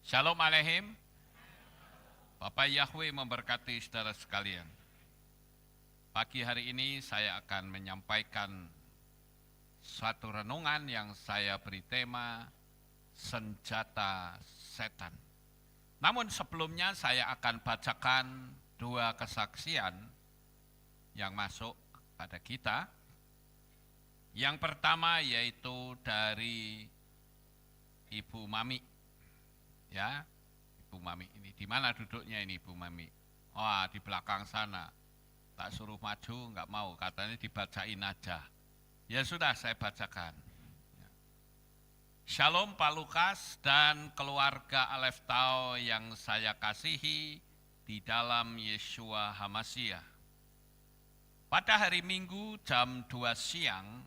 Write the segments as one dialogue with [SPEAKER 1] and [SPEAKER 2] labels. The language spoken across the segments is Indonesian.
[SPEAKER 1] Shalom Aleihim. Bapak Yahweh memberkati saudara sekalian. Pagi hari ini saya akan menyampaikan suatu renungan yang saya beri tema senjata setan. Namun sebelumnya saya akan bacakan dua kesaksian yang masuk pada kita. Yang pertama yaitu dari Ibu Mami. Ya, Ibu Mami ini di mana duduknya ini Ibu Mami? Wah, di belakang sana. Tak suruh maju, enggak mau, katanya dibacain aja. Ya sudah, saya bacakan. Shalom Pak Lukas dan keluarga Aleph Tau yang saya kasihi di dalam Yeshua HaMashiach. Pada hari Minggu jam 2 siang,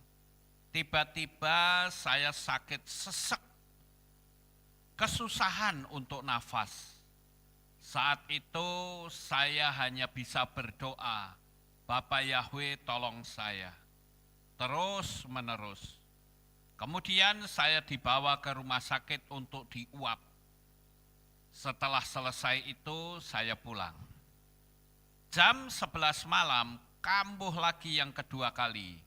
[SPEAKER 1] tiba-tiba saya sakit sesek. Kesusahan untuk nafas. Saat itu saya hanya bisa berdoa, Bapak Yahweh tolong saya. Terus menerus. Kemudian saya dibawa ke rumah sakit untuk diuap. Setelah selesai itu saya pulang. Jam 11 malam kambuh lagi yang kedua kali.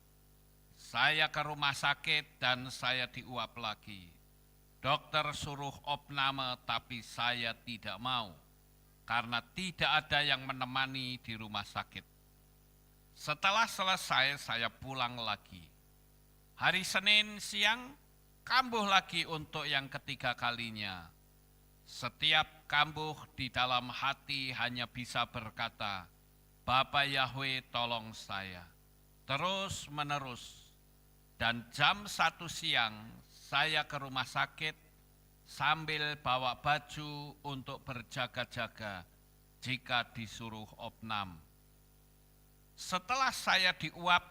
[SPEAKER 1] Saya ke rumah sakit dan saya diuap lagi. Dokter suruh opname tapi saya tidak mau karena tidak ada yang menemani di rumah sakit. Setelah selesai saya pulang lagi. Hari Senin siang kambuh lagi untuk yang ketiga kalinya. Setiap kambuh di dalam hati hanya bisa berkata, Bapak Yahweh tolong saya. Terus menerus. Dan jam 1 siang saya ke rumah sakit sambil bawa baju untuk berjaga-jaga jika disuruh opnam. Setelah saya diuap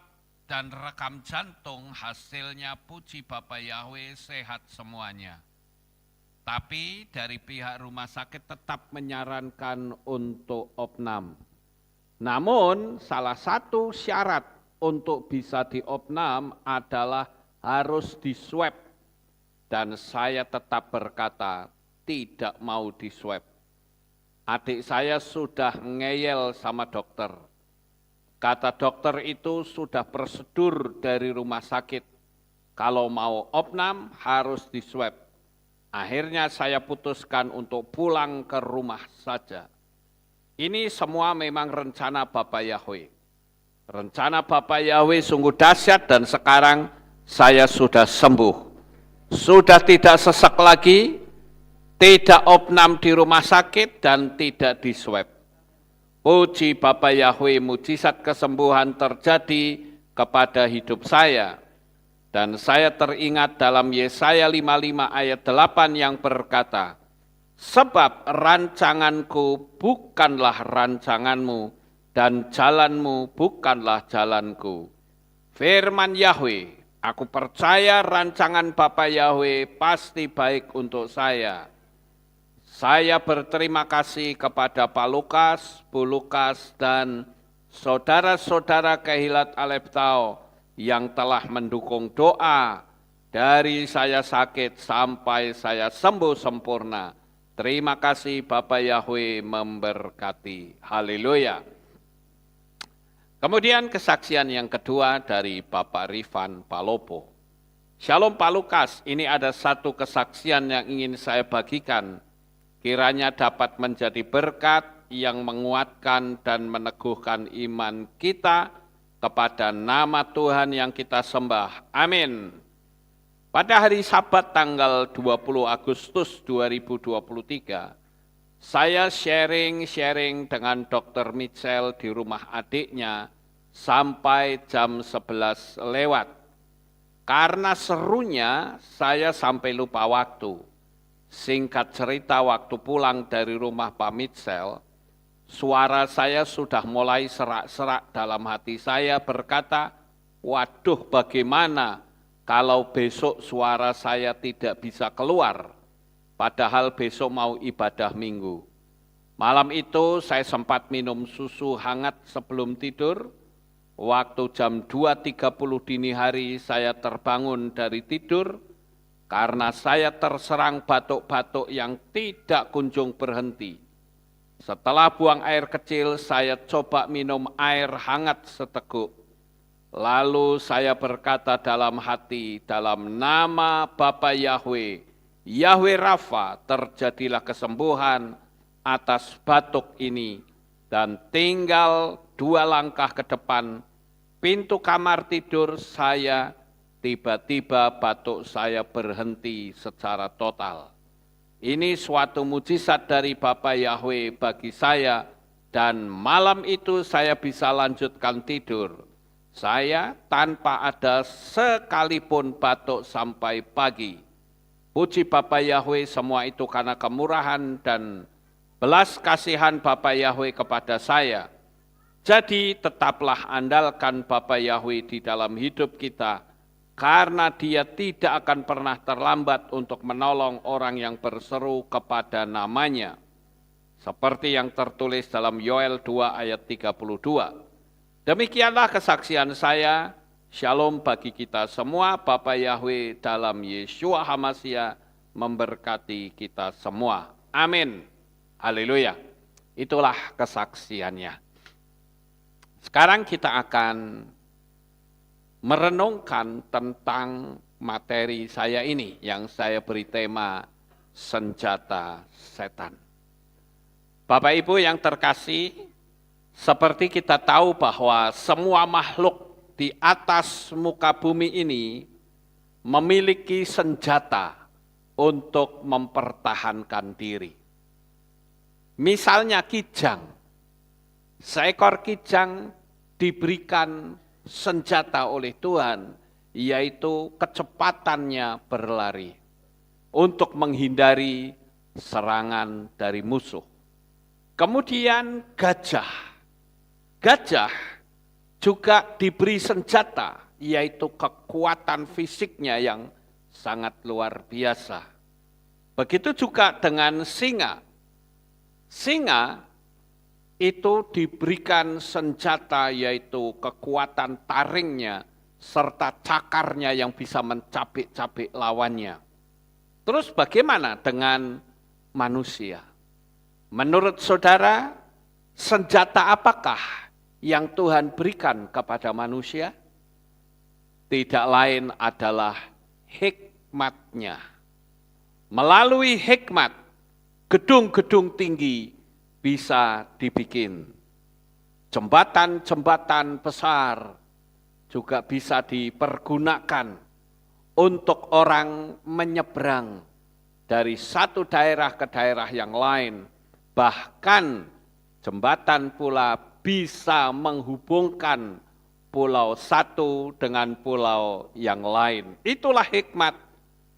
[SPEAKER 1] dan rekam jantung, hasilnya puji Bapak Yahweh sehat semuanya. Tapi dari pihak rumah sakit tetap menyarankan untuk opnam. Namun salah satu syarat untuk bisa diopnam adalah harus diswab. Dan saya tetap berkata, tidak mau diswab. Adik saya sudah ngeyel sama dokter. Kata dokter itu sudah prosedur dari rumah sakit. Kalau mau opnam harus diswab. Akhirnya saya putuskan untuk pulang ke rumah saja. Ini semua memang rencana Bapak Yahweh. Rencana Bapak Yahweh sungguh dahsyat dan sekarang saya sudah sembuh. Sudah tidak sesek lagi, tidak opnam di rumah sakit, dan tidak diswab. Puji Bapak Yahweh, mujizat kesembuhan terjadi kepada hidup saya. Dan saya teringat dalam Yesaya 55 ayat 8 yang berkata, sebab rancanganku bukanlah rancanganmu, dan jalanmu bukanlah jalanku. Firman Yahweh, aku percaya rancangan Bapak Yahweh pasti baik untuk saya. Saya berterima kasih kepada Pak Lukas, Bu Lukas, dan saudara-saudara Kehilat Aleph Tau yang telah mendukung doa dari saya sakit sampai saya sembuh sempurna. Terima kasih Bapak Yahweh memberkati. Haleluya. Kemudian kesaksian yang kedua dari Bapak Rifan Palopo. Shalom Pak Lukas, ini ada satu kesaksian yang ingin saya bagikan. Kiranya dapat menjadi berkat yang menguatkan dan meneguhkan iman kita kepada nama Tuhan yang kita sembah. Amin. Pada hari Sabat tanggal 20 Agustus 2023, saya sharing dengan Dr. Mitchell di rumah adiknya sampai jam 11 lewat. Karena serunya saya sampai lupa waktu. Singkat cerita, waktu pulang dari rumah Pak Mitchell, suara saya sudah mulai serak-serak dalam hati saya berkata, waduh bagaimana kalau besok suara saya tidak bisa keluar. Padahal besok mau ibadah minggu. Malam itu saya sempat minum susu hangat sebelum tidur. Waktu jam 2.30 dini hari saya terbangun dari tidur karena saya terserang batuk-batuk yang tidak kunjung berhenti. Setelah buang air kecil, saya coba minum air hangat seteguk. Lalu saya berkata dalam hati, dalam nama Bapa Yahweh, Yahweh Rafa, terjadilah kesembuhan atas batuk ini. Dan tinggal 2 langkah ke depan, pintu kamar tidur saya, tiba-tiba batuk saya berhenti secara total. Ini suatu mujizat dari Bapa Yahweh bagi saya, dan malam itu saya bisa lanjutkan tidur. Saya tanpa ada sekalipun batuk sampai pagi. Puji Bapa Yahweh, semua itu karena kemurahan dan belas kasihan Bapa Yahweh kepada saya. Jadi tetaplah andalkan Bapa Yahweh di dalam hidup kita, karena Dia tidak akan pernah terlambat untuk menolong orang yang berseru kepada namanya. Seperti yang tertulis dalam Yoel 2 ayat 32. Demikianlah kesaksian saya. Shalom bagi kita semua. Bapa Yahweh dalam Yeshua HaMashiach memberkati kita semua. Amin. Haleluya. Itulah kesaksiannya. Sekarang kita akan merenungkan tentang materi saya ini yang saya beri tema senjata setan. Bapak Ibu yang terkasih, seperti kita tahu bahwa semua makhluk di atas muka bumi ini memiliki senjata untuk mempertahankan diri. Misalnya kijang, seekor kijang diberikan senjata oleh Tuhan, yaitu kecepatannya berlari untuk menghindari serangan dari musuh. Kemudian gajah juga diberi senjata, yaitu kekuatan fisiknya yang sangat luar biasa. Begitu juga dengan singa. Singa itu diberikan senjata, yaitu kekuatan taringnya serta cakarnya yang bisa mencabik-cabik lawannya. Terus bagaimana dengan manusia? Menurut saudara, senjata apakah yang Tuhan berikan kepada manusia? Tidak lain adalah hikmat-Nya. Melalui hikmat, gedung-gedung tinggi bisa dibikin. Jembatan-jembatan besar juga bisa dipergunakan untuk orang menyeberang dari satu daerah ke daerah yang lain. Bahkan jembatan pula bisa menghubungkan pulau satu dengan pulau yang lain. Itulah hikmat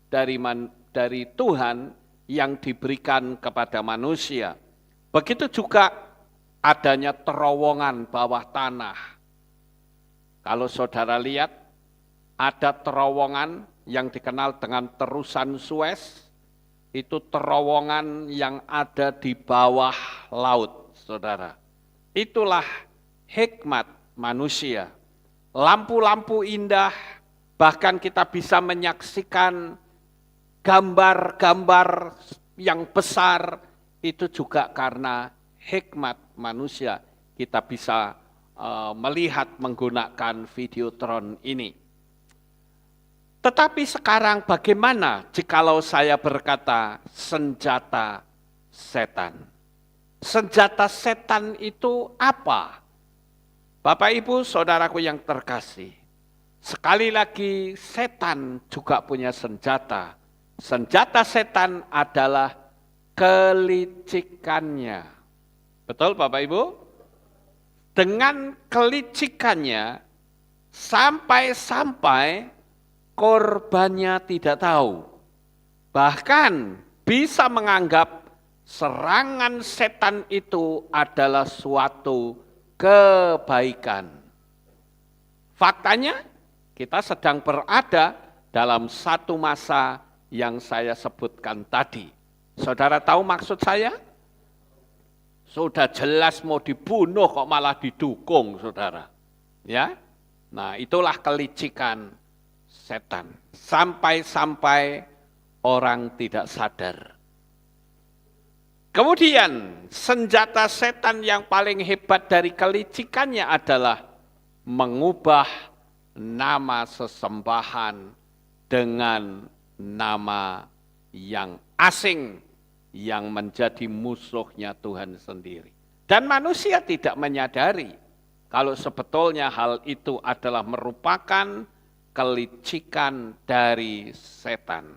[SPEAKER 1] dari Tuhan yang diberikan kepada manusia. Begitu juga adanya terowongan bawah tanah. Kalau saudara lihat, ada terowongan yang dikenal dengan terusan Suez, itu terowongan yang ada di bawah laut, saudara. Itulah hikmat manusia. Lampu-lampu indah, bahkan kita bisa menyaksikan gambar-gambar yang besar, itu juga karena hikmat manusia. Kita bisa melihat menggunakan videotron ini. Tetapi sekarang bagaimana jikalau saya berkata senjata setan? Senjata setan itu apa? Bapak Ibu saudaraku yang terkasih, sekali lagi setan juga punya senjata. Senjata setan adalah kelicikannya. Betul Bapak Ibu? Dengan kelicikannya sampai-sampai korbannya tidak tahu. Bahkan bisa menganggap serangan setan itu adalah suatu kebaikan. Faktanya kita sedang berada dalam satu masa yang saya sebutkan tadi. Saudara tahu maksud saya? Sudah jelas mau dibunuh kok malah didukung, saudara. Ya, nah itulah kelicikan setan. Sampai-sampai
[SPEAKER 2] orang tidak sadar. Kemudian senjata setan yang paling hebat dari kelicikannya adalah mengubah nama sesembahan dengan nama yang asing yang menjadi musuhnya Tuhan sendiri. Dan manusia tidak menyadari kalau sebetulnya hal itu adalah merupakan kelicikan dari setan.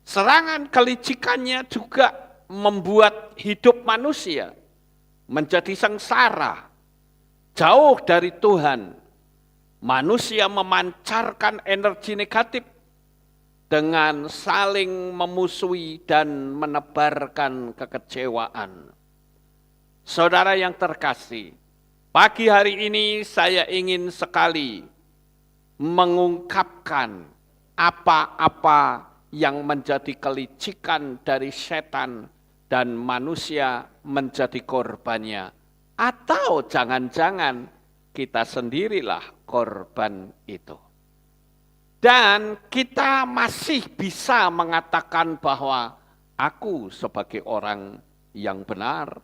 [SPEAKER 2] Serangan kelicikannya juga membuat hidup manusia menjadi sengsara, jauh dari Tuhan. Manusia memancarkan energi negatif dengan saling memusuhi dan menebarkan kekecewaan. Saudara yang terkasih, pagi hari ini saya ingin sekali mengungkapkan apa-apa yang menjadi kelicikan dari setan dan manusia menjadi korbannya. Atau jangan-jangan kita sendirilah korban itu. Dan kita masih bisa mengatakan bahwa aku sebagai orang yang benar.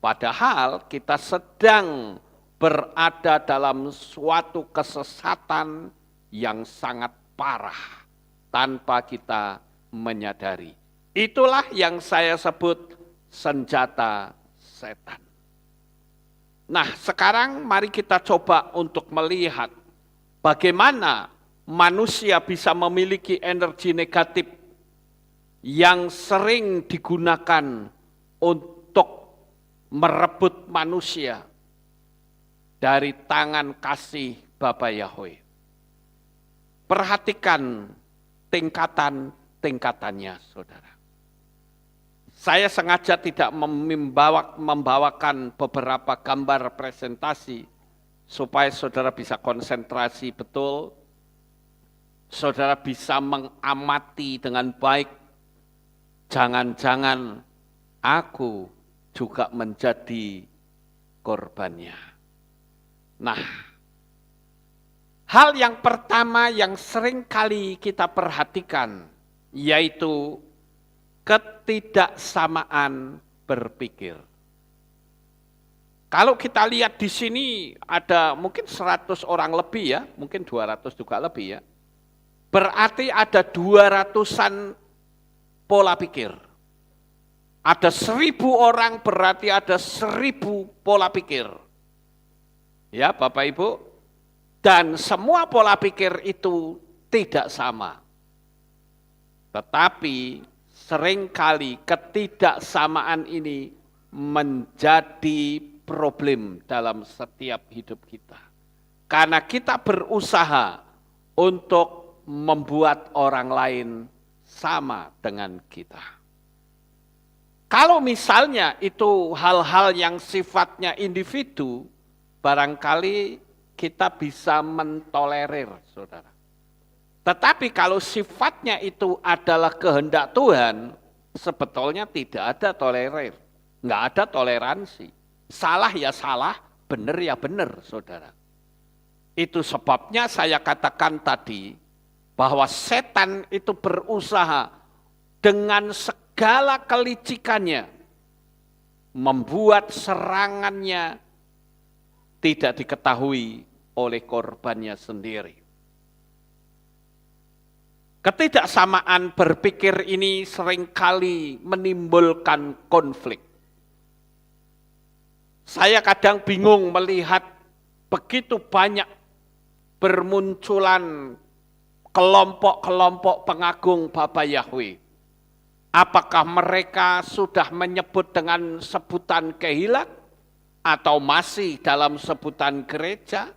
[SPEAKER 2] Padahal kita sedang berada dalam suatu kesesatan yang sangat parah tanpa kita menyadari. Itulah yang saya sebut senjata setan. Nah, sekarang mari kita coba untuk melihat bagaimana manusia bisa memiliki energi negatif yang sering digunakan untuk merebut manusia dari tangan kasih Bapa Yahweh. Perhatikan tingkatan-tingkatannya, saudara. Saya sengaja tidak membawakan beberapa gambar presentasi supaya saudara bisa konsentrasi betul, saudara bisa mengamati dengan baik. Jangan-jangan aku juga menjadi korbannya. Nah, hal yang pertama yang sering kali kita perhatikan yaitu ketidaksamaan berpikir. Kalau kita lihat di sini ada mungkin 100 orang lebih ya, mungkin 200 juga lebih ya. Berarti ada 200-an pola pikir. Ada 1000 orang berarti ada 1000 pola pikir. Ya Bapak Ibu, dan semua pola pikir itu tidak sama. Tetapi seringkali ketidaksamaan ini menjadi problem dalam setiap hidup kita. Karena kita berusaha untuk membuat orang lain sama dengan kita. Kalau misalnya itu hal-hal yang sifatnya individu, barangkali kita bisa mentolerir, saudara. Tetapi kalau sifatnya itu adalah kehendak Tuhan, sebetulnya tidak ada tolerir, nggak ada toleransi. Salah ya salah, benar ya benar, saudara. Itu sebabnya saya katakan tadi, bahwa setan itu berusaha dengan segala kelicikannya, membuat serangannya tidak diketahui oleh korbannya sendiri. Ketidaksamaan berpikir ini seringkali menimbulkan konflik. Saya kadang bingung melihat begitu banyak bermunculan kelompok-kelompok pengagung Bapa Yahweh. Apakah mereka sudah menyebut dengan sebutan kehilat atau masih dalam sebutan gereja?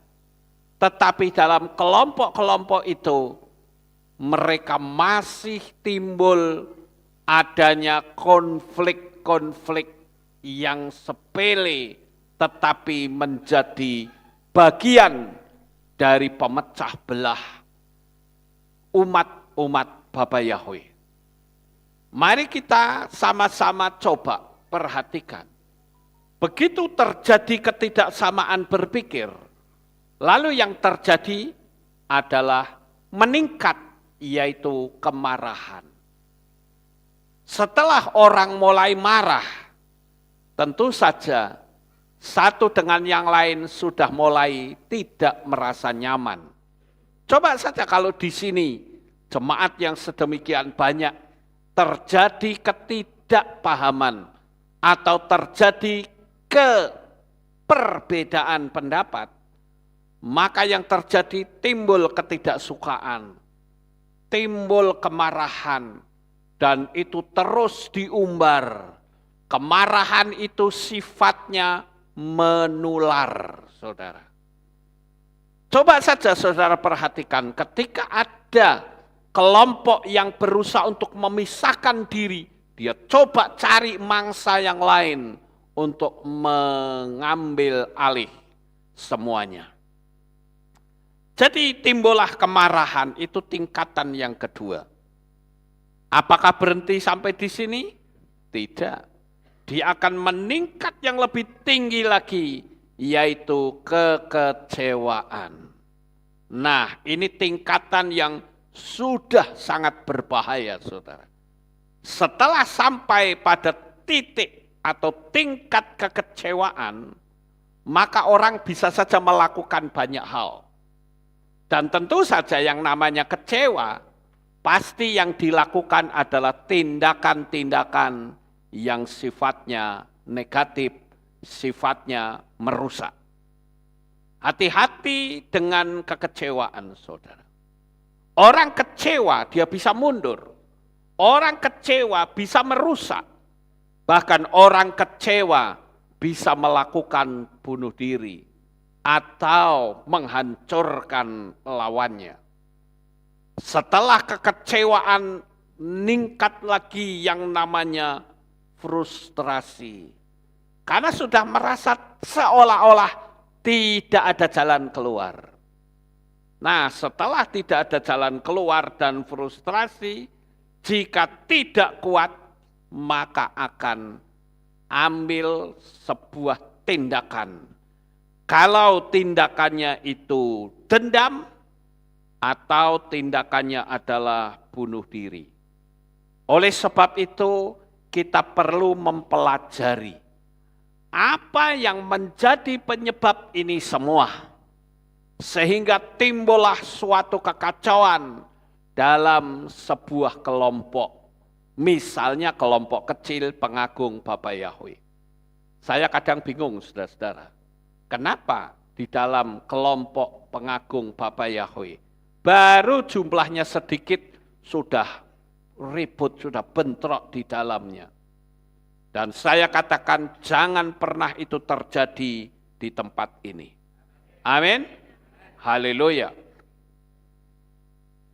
[SPEAKER 2] Tetapi dalam kelompok-kelompok itu mereka masih timbul adanya konflik-konflik yang sepele tetapi menjadi bagian dari pemecah belah umat-umat Bapa Yahweh. Mari kita sama-sama coba perhatikan. Begitu terjadi ketidaksamaan berpikir, lalu yang terjadi adalah meningkat yaitu kemarahan. Setelah orang mulai marah, tentu saja satu dengan yang lain sudah mulai tidak merasa nyaman. Coba saja kalau di sini jemaat yang sedemikian banyak terjadi ketidakpahaman atau terjadi perbedaan pendapat, maka yang terjadi timbul ketidaksukaan, timbul kemarahan, dan itu terus diumbar. Kemarahan itu sifatnya menular, saudara. Coba saja saudara perhatikan, ketika ada kelompok yang berusaha untuk memisahkan diri, dia coba cari mangsa yang lain untuk mengambil alih semuanya. Jadi timbullah kemarahan, itu tingkatan yang kedua. Apakah berhenti sampai di sini? Tidak. Dia akan meningkat yang lebih tinggi lagi, yaitu kekecewaan. Nah, ini tingkatan yang sudah sangat berbahaya, saudara. Setelah sampai pada titik atau tingkat kekecewaan, maka orang bisa saja melakukan banyak hal. Dan tentu saja yang namanya kecewa, pasti yang dilakukan adalah tindakan-tindakan yang sifatnya negatif, sifatnya merusak. Hati-hati dengan kekecewaan, saudara. Orang kecewa dia bisa mundur. Orang kecewa bisa merusak. Bahkan orang kecewa bisa melakukan bunuh diri atau menghancurkan lawannya. Setelah kekecewaan, meningkat lagi yang namanya frustrasi. Karena sudah merasa seolah-olah tidak ada jalan keluar. Nah, setelah tidak ada jalan keluar dan frustrasi, jika tidak kuat, maka akan ambil sebuah tindakan. Kalau tindakannya itu dendam, atau tindakannya adalah bunuh diri. Oleh sebab itu, kita perlu mempelajari apa yang menjadi penyebab ini semua. Sehingga timbullah suatu kekacauan dalam sebuah kelompok. Misalnya kelompok kecil pengagung Bapa Yahweh. Saya kadang bingung, saudara-saudara. Kenapa di dalam kelompok pengagung Bapa Yahweh baru jumlahnya sedikit sudah ribut, sudah bentrok di dalamnya. Dan saya katakan jangan pernah itu terjadi di tempat ini. Amin. Haleluya.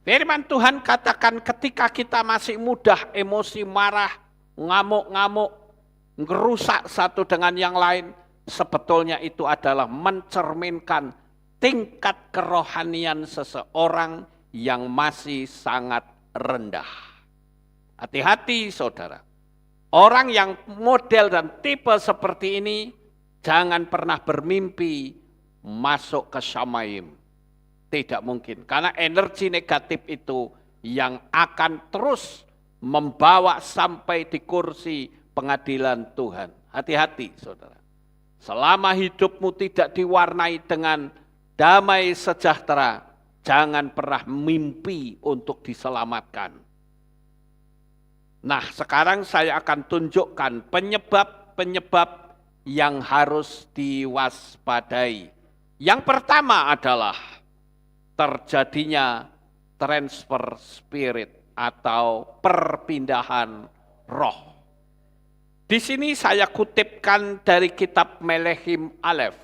[SPEAKER 2] Firman Tuhan katakan ketika kita masih mudah, emosi, marah, ngamuk-ngamuk, ngerusak satu dengan yang lain, sebetulnya itu adalah mencerminkan tingkat kerohanian seseorang yang masih sangat rendah. Hati-hati, saudara. Orang yang model dan tipe seperti ini jangan pernah bermimpi masuk ke Syamaim. Tidak mungkin, karena energi negatif itu yang akan terus membawa sampai di kursi pengadilan Tuhan. Hati-hati, saudara. Selama hidupmu tidak diwarnai dengan damai sejahtera, jangan pernah mimpi untuk diselamatkan. Nah, sekarang saya akan tunjukkan penyebab-penyebab yang harus diwaspadai. Yang pertama adalah terjadinya transfer spirit atau perpindahan roh. Di sini saya kutipkan dari kitab Melehim Alef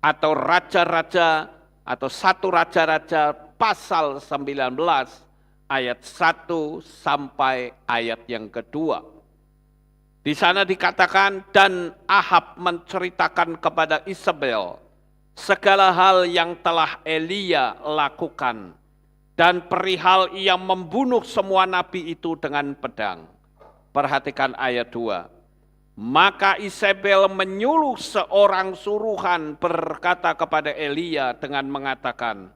[SPEAKER 2] atau Raja-Raja atau 1 Raja-Raja pasal 19 ayat 1 sampai ayat yang kedua. Di sana dikatakan, dan Ahab menceritakan kepada Isabel segala hal yang telah Elia lakukan, dan perihal ia membunuh semua nabi itu dengan pedang. Perhatikan ayat 2. Maka Isabel menyuruh seorang suruhan berkata kepada Elia dengan mengatakan,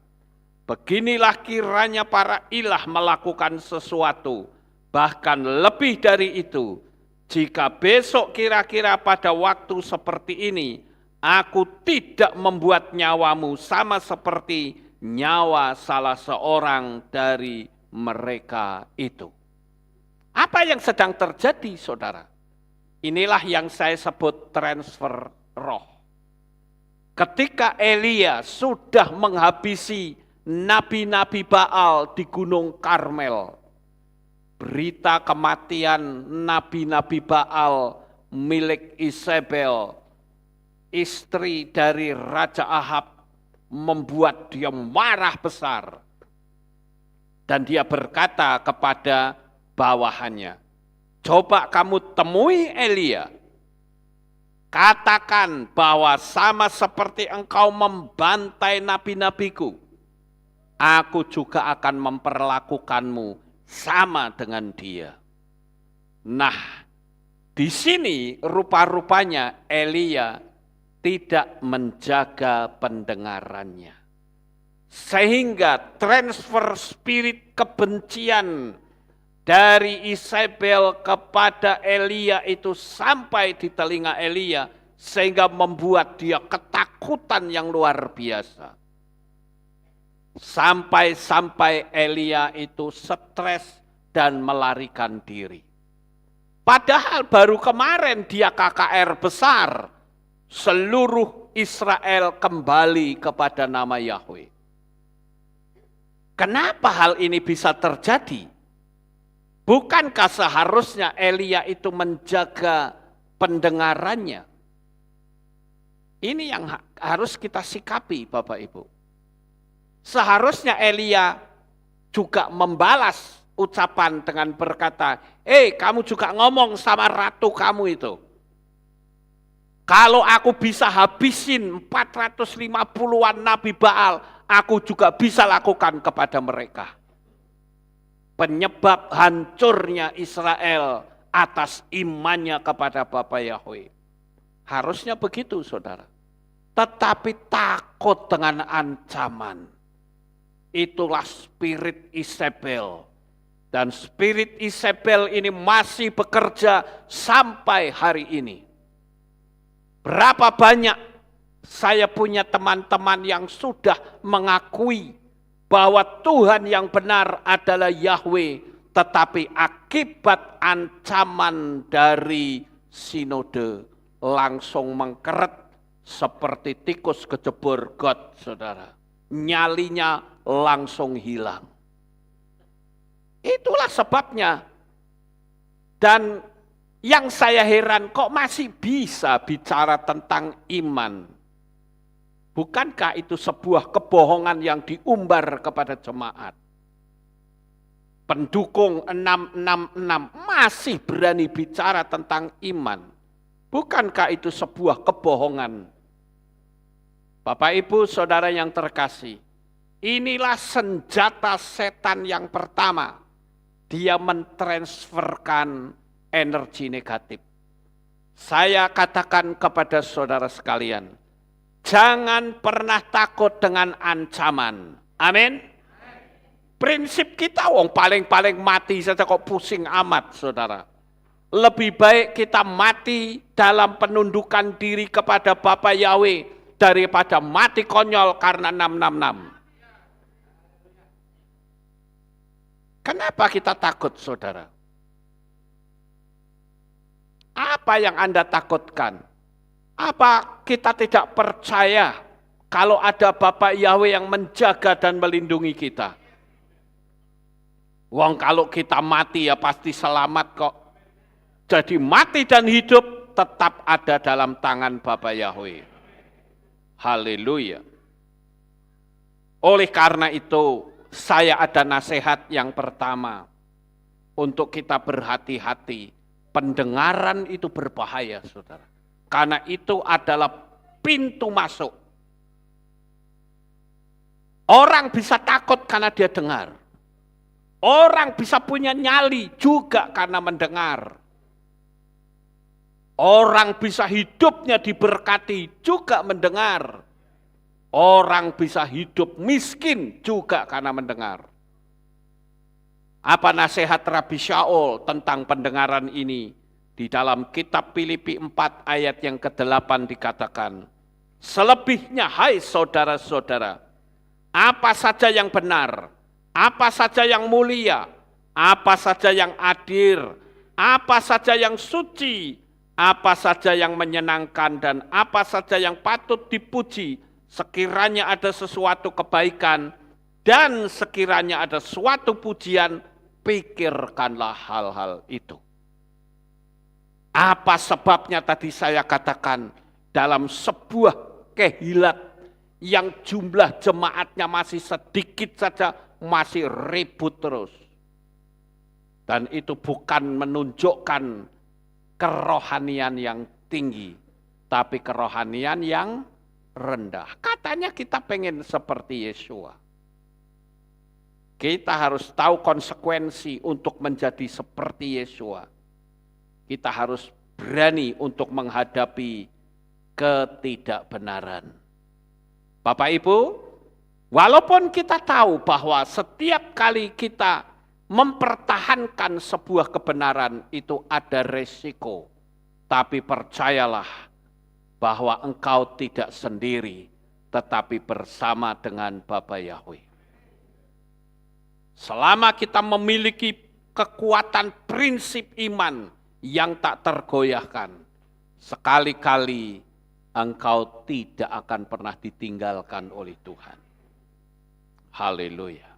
[SPEAKER 2] Beginilah kiranya para ilah melakukan sesuatu, bahkan lebih dari itu. Jika besok kira-kira pada waktu seperti ini, aku tidak membuat nyawamu sama seperti nyawa salah seorang dari mereka itu. Apa yang sedang terjadi, saudara? Inilah yang saya sebut transfer roh. Ketika Elia sudah menghabisi nabi-nabi Baal di Gunung Karmel, berita kematian nabi-nabi Baal milik Isabel, istri dari Raja Ahab, membuat dia marah besar. Dan dia berkata kepada bawahannya, coba kamu temui Elia, katakan bahwa sama seperti engkau membantai nabi-nabiku, aku juga akan memperlakukanmu sama dengan dia. Nah, di sini rupa-rupanya Elia tidak menjaga pendengarannya. Sehingga transfer spirit kebencian dari Isabel kepada Elia itu sampai di telinga Elia, sehingga membuat dia ketakutan yang luar biasa. Sampai-sampai Elia itu stres dan melarikan diri. Padahal baru kemarin dia KKR besar, seluruh Israel kembali kepada nama Yahweh. Kenapa hal ini bisa terjadi? Bukankah seharusnya Elia itu menjaga pendengarannya? Ini yang harus kita sikapi, Bapak Ibu. Seharusnya Elia juga membalas ucapan dengan berkata, kamu juga ngomong sama ratu kamu itu. Kalau aku bisa habisin 450-an nabi Baal, aku juga bisa lakukan kepada mereka. Penyebab hancurnya Israel atas imannya kepada Bapa Yahweh. Harusnya begitu, saudara. Tetapi takut dengan ancaman. Itulah spirit Isabel. Dan spirit Isabel ini masih bekerja sampai hari ini. Berapa banyak saya punya teman-teman yang sudah mengakui bahwa Tuhan yang benar adalah Yahweh, tetapi akibat ancaman dari sinode langsung mengkeret seperti tikus kejebur got, saudara. Nyalinya langsung hilang. Itulah sebabnya. Dan yang saya heran, kok masih bisa bicara tentang iman? Bukankah itu sebuah kebohongan yang diumbar kepada jemaat? Pendukung 666 masih berani bicara tentang iman. Bukankah itu sebuah kebohongan? Bapak Ibu Saudara yang terkasih, inilah senjata setan yang pertama. Dia mentransferkan energi negatif. Saya katakan kepada saudara sekalian, jangan pernah takut dengan ancaman. Amin. Prinsip kita paling-paling mati saja kok pusing amat, saudara. Lebih baik kita mati dalam penundukan diri kepada Bapa Yahweh daripada mati konyol karena 666. Kenapa kita takut, saudara? Apa yang Anda takutkan? Apa kita tidak percaya kalau ada Bapa Yahweh yang menjaga dan melindungi kita? Kalau kita mati ya pasti selamat kok. Jadi mati dan hidup tetap ada dalam tangan Bapa Yahweh. Haleluya. Oleh karena itu, saya ada nasihat yang pertama. Untuk kita berhati-hati. Pendengaran itu berbahaya, saudara. Karena itu adalah pintu masuk. Orang bisa takut karena dia dengar. Orang bisa punya nyali juga karena mendengar. Orang bisa hidupnya diberkati juga mendengar. Orang bisa hidup miskin juga karena mendengar. Apa nasihat Rabi Shaul tentang pendengaran ini? Di dalam kitab Filipi 4 ayat yang ke-8 dikatakan, selebihnya hai saudara-saudara, apa saja yang benar, apa saja yang mulia, apa saja yang adil, apa saja yang suci, apa saja yang menyenangkan, dan apa saja yang patut dipuji, sekiranya ada sesuatu kebaikan dan sekiranya ada suatu pujian, pikirkanlah hal-hal itu. Apa sebabnya tadi saya katakan dalam sebuah kehilat yang jumlah jemaatnya masih sedikit saja, masih ribut terus. Dan itu bukan menunjukkan kerohanian yang tinggi, tapi kerohanian yang rendah. Katanya kita pengen seperti Yesua. Kita harus tahu konsekuensi untuk menjadi seperti Yesua. Kita harus berani untuk menghadapi ketidakbenaran. Bapak Ibu, walaupun kita tahu bahwa setiap kali kita mempertahankan sebuah kebenaran itu ada resiko, tapi percayalah bahwa engkau tidak sendiri, tetapi bersama dengan Bapa Yahweh. Selama kita memiliki kekuatan prinsip iman yang tak tergoyahkan, sekali-kali engkau tidak akan pernah ditinggalkan oleh Tuhan. Haleluya.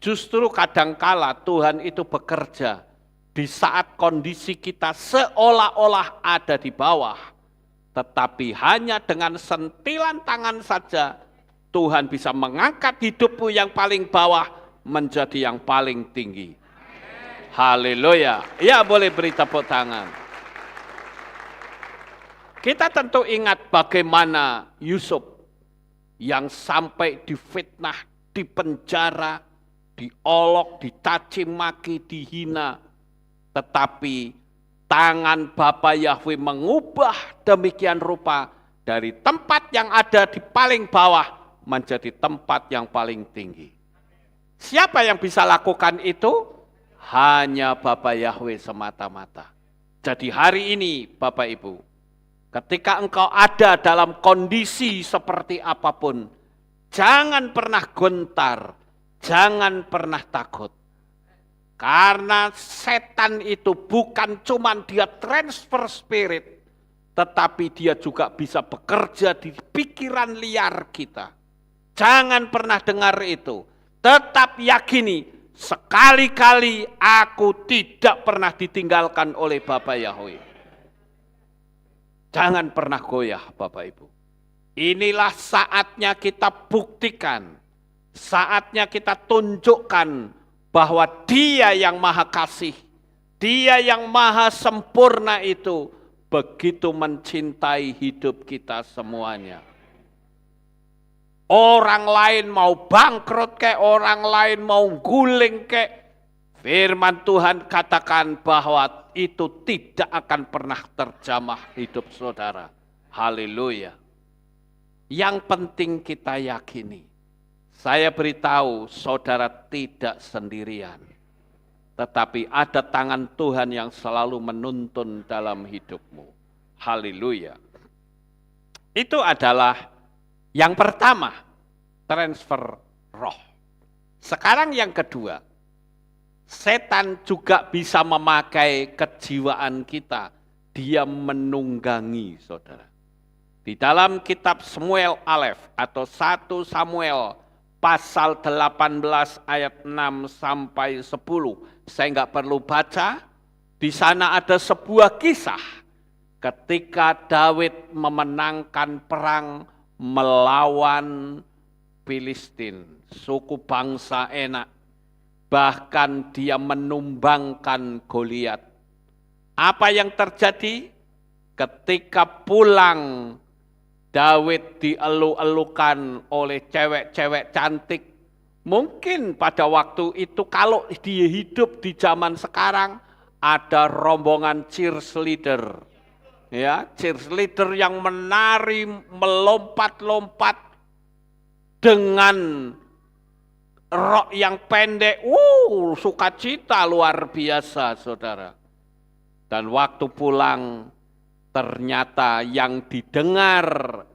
[SPEAKER 2] Justru kadangkala Tuhan itu bekerja di saat kondisi kita seolah-olah ada di bawah, tetapi hanya dengan sentilan tangan saja Tuhan bisa mengangkat hidupmu yang paling bawah menjadi yang paling tinggi. Haleluya. Ya, boleh beri tepuk tangan. Kita tentu ingat bagaimana Yusuf yang sampai difitnah, dipenjara, diolok, dicaci maki, dihina. Tetapi tangan Bapa Yahweh mengubah demikian rupa dari tempat yang ada di paling bawah menjadi tempat yang paling tinggi. Siapa yang bisa lakukan itu? Hanya Bapa Yahweh semata-mata. Jadi hari ini Bapak Ibu, ketika engkau ada dalam kondisi seperti apapun, jangan pernah gentar, jangan pernah takut. Karena setan itu bukan cuma dia transfer spirit, tetapi dia juga bisa bekerja di pikiran liar kita. Jangan pernah dengar itu. Tetap yakini, sekali-kali aku tidak pernah ditinggalkan oleh Bapa Yahweh. Jangan pernah goyah Bapak Ibu. Inilah saatnya kita buktikan, saatnya kita tunjukkan bahwa Dia yang maha kasih, Dia yang maha sempurna itu begitu mencintai hidup kita semuanya. Orang lain mau bangkrut kek, orang lain mau guling kek, firman Tuhan katakan bahwa itu tidak akan pernah terjamah hidup saudara. Haleluya. Yang penting kita yakini, saya beritahu saudara tidak sendirian. Tetapi ada tangan Tuhan yang selalu menuntun dalam hidupmu. Haleluya. Itu adalah yang pertama, transfer roh. Sekarang yang kedua, setan juga bisa memakai kejiwaan kita. Dia menunggangi saudara. Di dalam kitab Samuel Alef atau 1 Samuel pasal 18 ayat 6 sampai 10. Saya enggak perlu baca. Di sana ada sebuah kisah ketika Daud memenangkan perang melawan Filistin, suku bangsa Enak. Bahkan dia menumbangkan Goliat. Apa yang terjadi? Ketika pulang, Daud dielu-elukan oleh cewek-cewek cantik. Mungkin pada waktu itu kalau dia hidup di zaman sekarang, ada rombongan cheerleader. ya, cheerleader yang menari, melompat-lompat dengan rok yang pendek. Sukacita luar biasa, saudara. Dan waktu pulang, ternyata yang didengar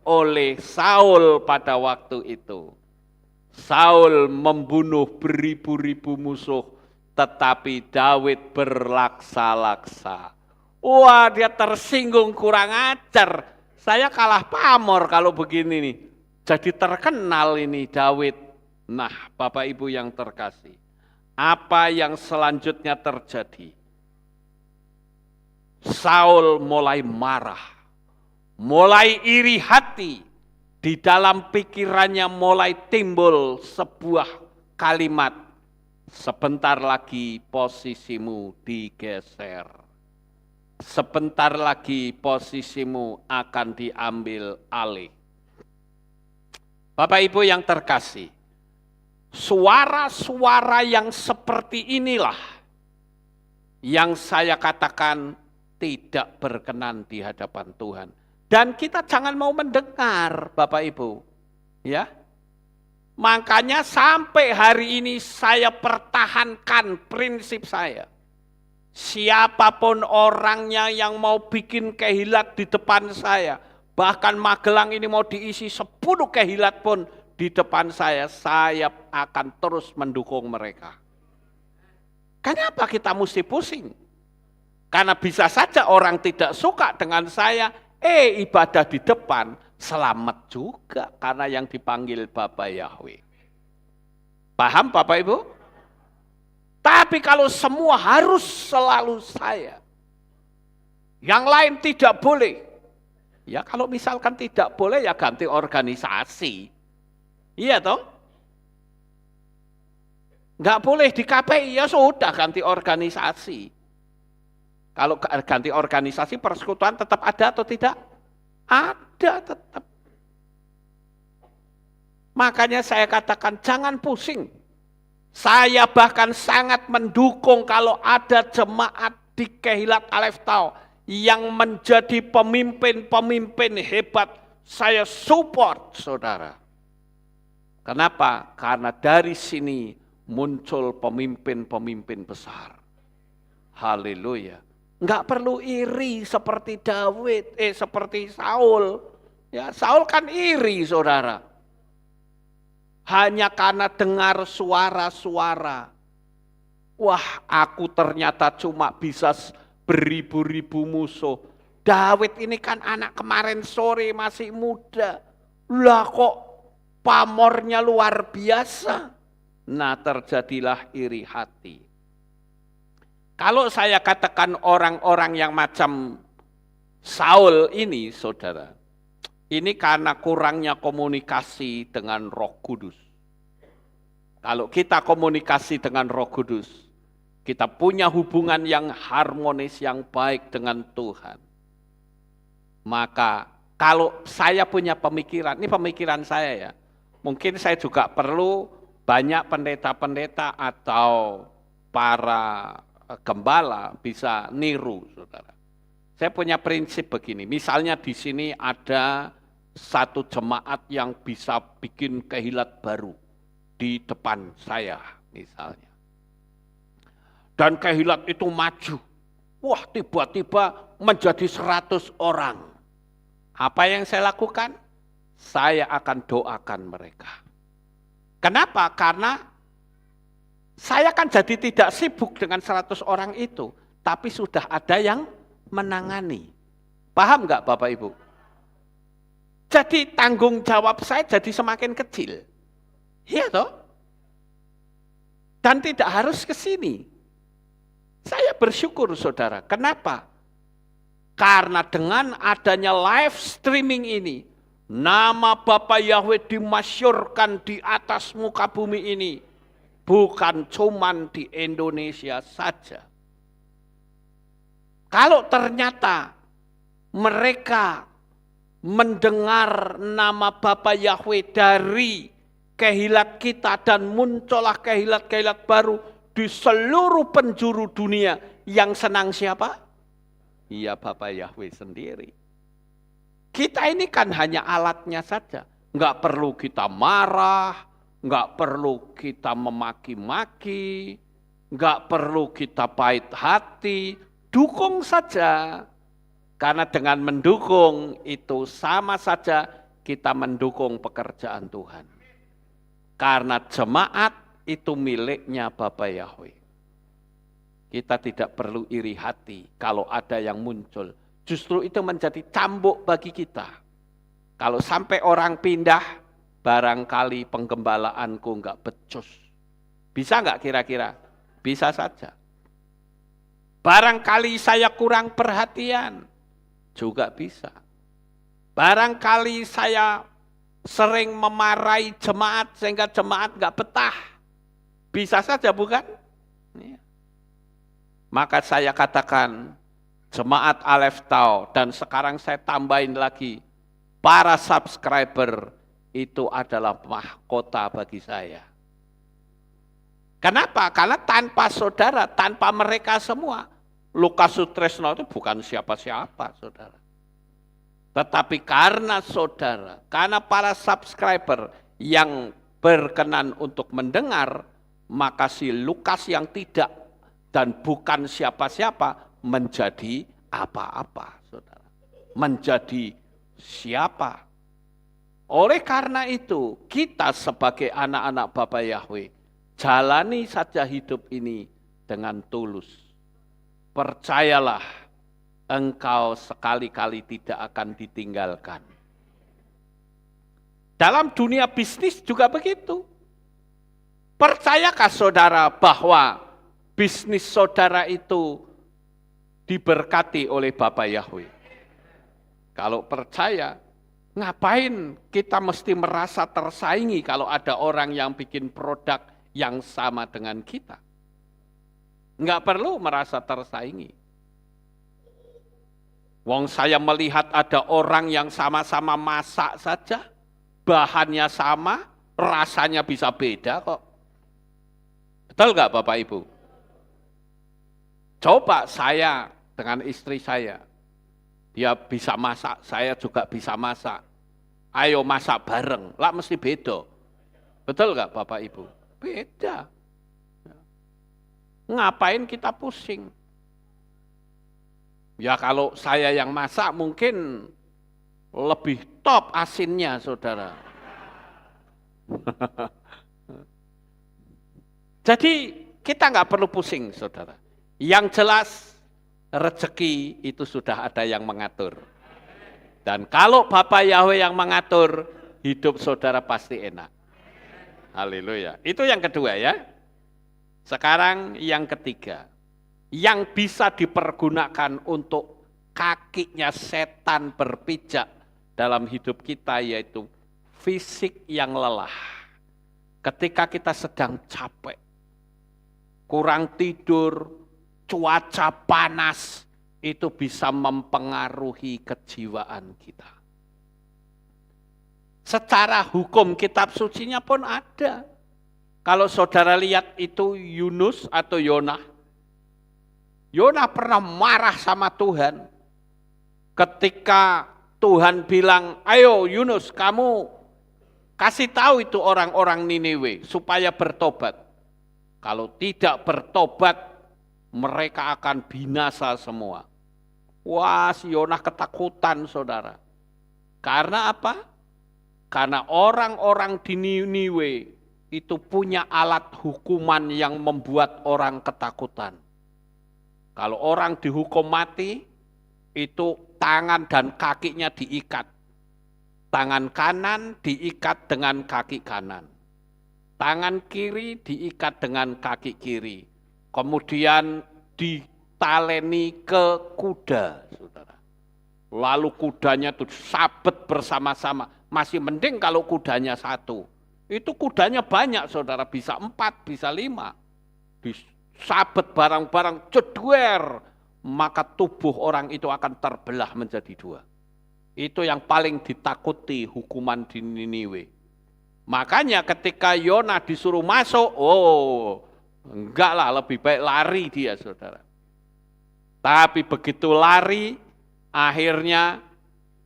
[SPEAKER 2] oleh Saul pada waktu itu, Saul membunuh beribu-ribu musuh, tetapi Daud berlaksa-laksa. Wah, dia tersinggung, kurang ajar. Saya kalah pamor kalau begini nih. Jadi terkenal ini Daud. Nah, Bapak Ibu yang terkasih, apa yang selanjutnya terjadi? Saul mulai marah, mulai iri hati, di dalam pikirannya mulai timbul sebuah kalimat, sebentar lagi posisimu digeser, sebentar lagi posisimu akan diambil alih. Bapak Ibu yang terkasih, suara-suara yang seperti inilah yang saya katakan tidak berkenan di hadapan Tuhan. Dan kita jangan mau mendengar, Bapak Ibu. Ya. Makanya sampai hari ini saya pertahankan prinsip saya. Siapapun orangnya yang mau bikin kehilat di depan saya, bahkan Magelang ini mau diisi 10 kehilat pun di depan saya akan terus mendukung mereka. Kenapa kita mesti pusing? Karena bisa saja orang tidak suka dengan saya, ibadah di depan, selamat juga karena yang dipanggil Bapa Yahweh. Paham Bapak Ibu? Tapi kalau semua harus selalu saya, yang lain tidak boleh. Ya kalau misalkan tidak boleh ya ganti organisasi. Iya toh? Nggak boleh di KPI ya sudah ganti organisasi. Kalau ganti organisasi, persekutuan tetap ada atau tidak? Ada tetap. Makanya saya katakan jangan pusing. Saya bahkan sangat mendukung kalau ada jemaat di Kehilat Alef Tau yang menjadi pemimpin-pemimpin hebat. Saya support, saudara. Kenapa? Karena dari sini muncul pemimpin-pemimpin besar. Haleluya. Enggak perlu iri seperti seperti Saul. Ya, Saul kan iri, saudara. Hanya karena dengar suara-suara. Wah, aku ternyata cuma bisa beribu-ribu musuh. Daud ini kan anak kemarin sore masih muda. Lah kok pamornya luar biasa. Nah, terjadilah iri hati. Kalau saya katakan orang-orang yang macam Saul ini, saudara, ini karena kurangnya komunikasi dengan Roh Kudus. Kalau kita komunikasi dengan Roh Kudus, kita punya hubungan yang harmonis, yang baik dengan Tuhan. Maka kalau saya punya pemikiran, ini pemikiran saya ya, mungkin saya juga perlu banyak pendeta-pendeta atau para gembala bisa niru, saudara. Saya punya prinsip begini, misalnya di sini ada satu jemaat yang bisa bikin kehilat baru di depan saya, misalnya. Dan kehilat itu maju, wah tiba-tiba menjadi 100 orang. Apa yang saya lakukan? Saya akan doakan mereka. Kenapa? Karena saya kan jadi tidak sibuk dengan 100 orang itu, tapi sudah ada yang menangani. Paham nggak Bapak Ibu? Jadi tanggung jawab saya jadi semakin kecil. Iya toh? Dan tidak harus ke sini. Saya bersyukur saudara. Kenapa? Karena dengan adanya live streaming ini, nama Bapa Yahweh dimasyurkan di atas muka bumi ini. Bukan cuman di Indonesia saja. Kalau ternyata mereka mendengar nama Bapa Yahweh dari kehilat kita dan muncullah kehilat-kehilat baru di seluruh penjuru dunia, yang senang siapa? Iya Bapak Yahweh sendiri. Kita ini kan hanya alatnya saja. Enggak perlu kita marah, enggak perlu kita memaki-maki, enggak perlu kita pahit hati, dukung saja. Karena dengan mendukung itu sama saja kita mendukung pekerjaan Tuhan. Karena jemaat itu miliknya Bapak Yahweh. Kita tidak perlu iri hati kalau ada yang muncul. Justru itu menjadi cambuk bagi kita. Kalau sampai orang pindah, barangkali penggembalaanku enggak becus. Bisa enggak kira-kira? Bisa saja. Barangkali saya kurang perhatian, juga bisa. Barangkali saya sering memarahi jemaat sehingga jemaat enggak betah. Bisa saja bukan? Maka saya katakan, jemaat Aleph Tau, dan sekarang saya tambahin lagi, para subscriber itu adalah mahkota bagi saya. Kenapa? Karena tanpa saudara, tanpa mereka semua, Lukas Sutresno itu bukan siapa-siapa, saudara. Tetapi karena saudara, karena para subscriber yang berkenan untuk mendengar, maka si Lukas yang tidak dan bukan siapa-siapa menjadi apa-apa, saudara. Menjadi siapa? Oleh karena itu, kita sebagai anak-anak Bapa Yahweh, jalani saja hidup ini dengan tulus. Percayalah, engkau sekali-kali tidak akan ditinggalkan. Dalam dunia bisnis juga begitu. Percayakah saudara bahwa bisnis saudara itu diberkati oleh Bapa Yahweh? Kalau percaya, ngapain kita mesti merasa tersaingi kalau ada orang yang bikin produk yang sama dengan kita? Enggak perlu merasa tersaingi. Wong saya melihat ada orang yang sama-sama masak saja, bahannya sama, rasanya bisa beda kok. Betul enggak Bapak Ibu? Coba saya dengan istri saya, dia bisa masak, saya juga bisa masak. Ayo masak bareng, lah mesti beda. Betul enggak Bapak Ibu? Beda. Ngapain kita pusing? Ya kalau saya yang masak mungkin lebih top asinnya, saudara. Jadi kita nggak perlu pusing, saudara. Yang jelas rezeki itu sudah ada yang mengatur. Dan kalau Bapak Yahweh yang mengatur, hidup saudara pasti enak. Haleluya. Itu yang kedua ya. Sekarang yang ketiga, yang bisa dipergunakan untuk kakinya setan berpijak dalam hidup kita yaitu fisik yang lelah. Ketika kita sedang capek, kurang tidur, cuaca panas, itu bisa mempengaruhi kejiwaan kita. Secara hukum kitab sucinya pun ada. Kalau saudara lihat itu Yunus atau Yonah. Yonah pernah marah sama Tuhan. Ketika Tuhan bilang, ayo Yunus kamu kasih tahu itu orang-orang Niniwe supaya bertobat. Kalau tidak bertobat, mereka akan binasa semua. Wah, si Yonah ketakutan saudara. Karena apa? Karena orang-orang di Niniwe itu punya alat hukuman yang membuat orang ketakutan. Kalau orang dihukum mati, itu tangan dan kakinya diikat. Tangan kanan diikat dengan kaki kanan. Tangan kiri diikat dengan kaki kiri. Kemudian ditaleni ke kuda, saudara. Lalu kudanya itu sabet bersama-sama. Masih mending kalau kudanya satu. Itu kudanya banyak saudara, bisa 4, bisa 5. Disabet barang-barang jedwer, maka tubuh orang itu akan terbelah menjadi 2. Itu yang paling ditakuti hukuman di Niniwe. Makanya ketika Yonah disuruh masuk, enggak lah, lebih baik lari dia saudara. Tapi begitu lari, akhirnya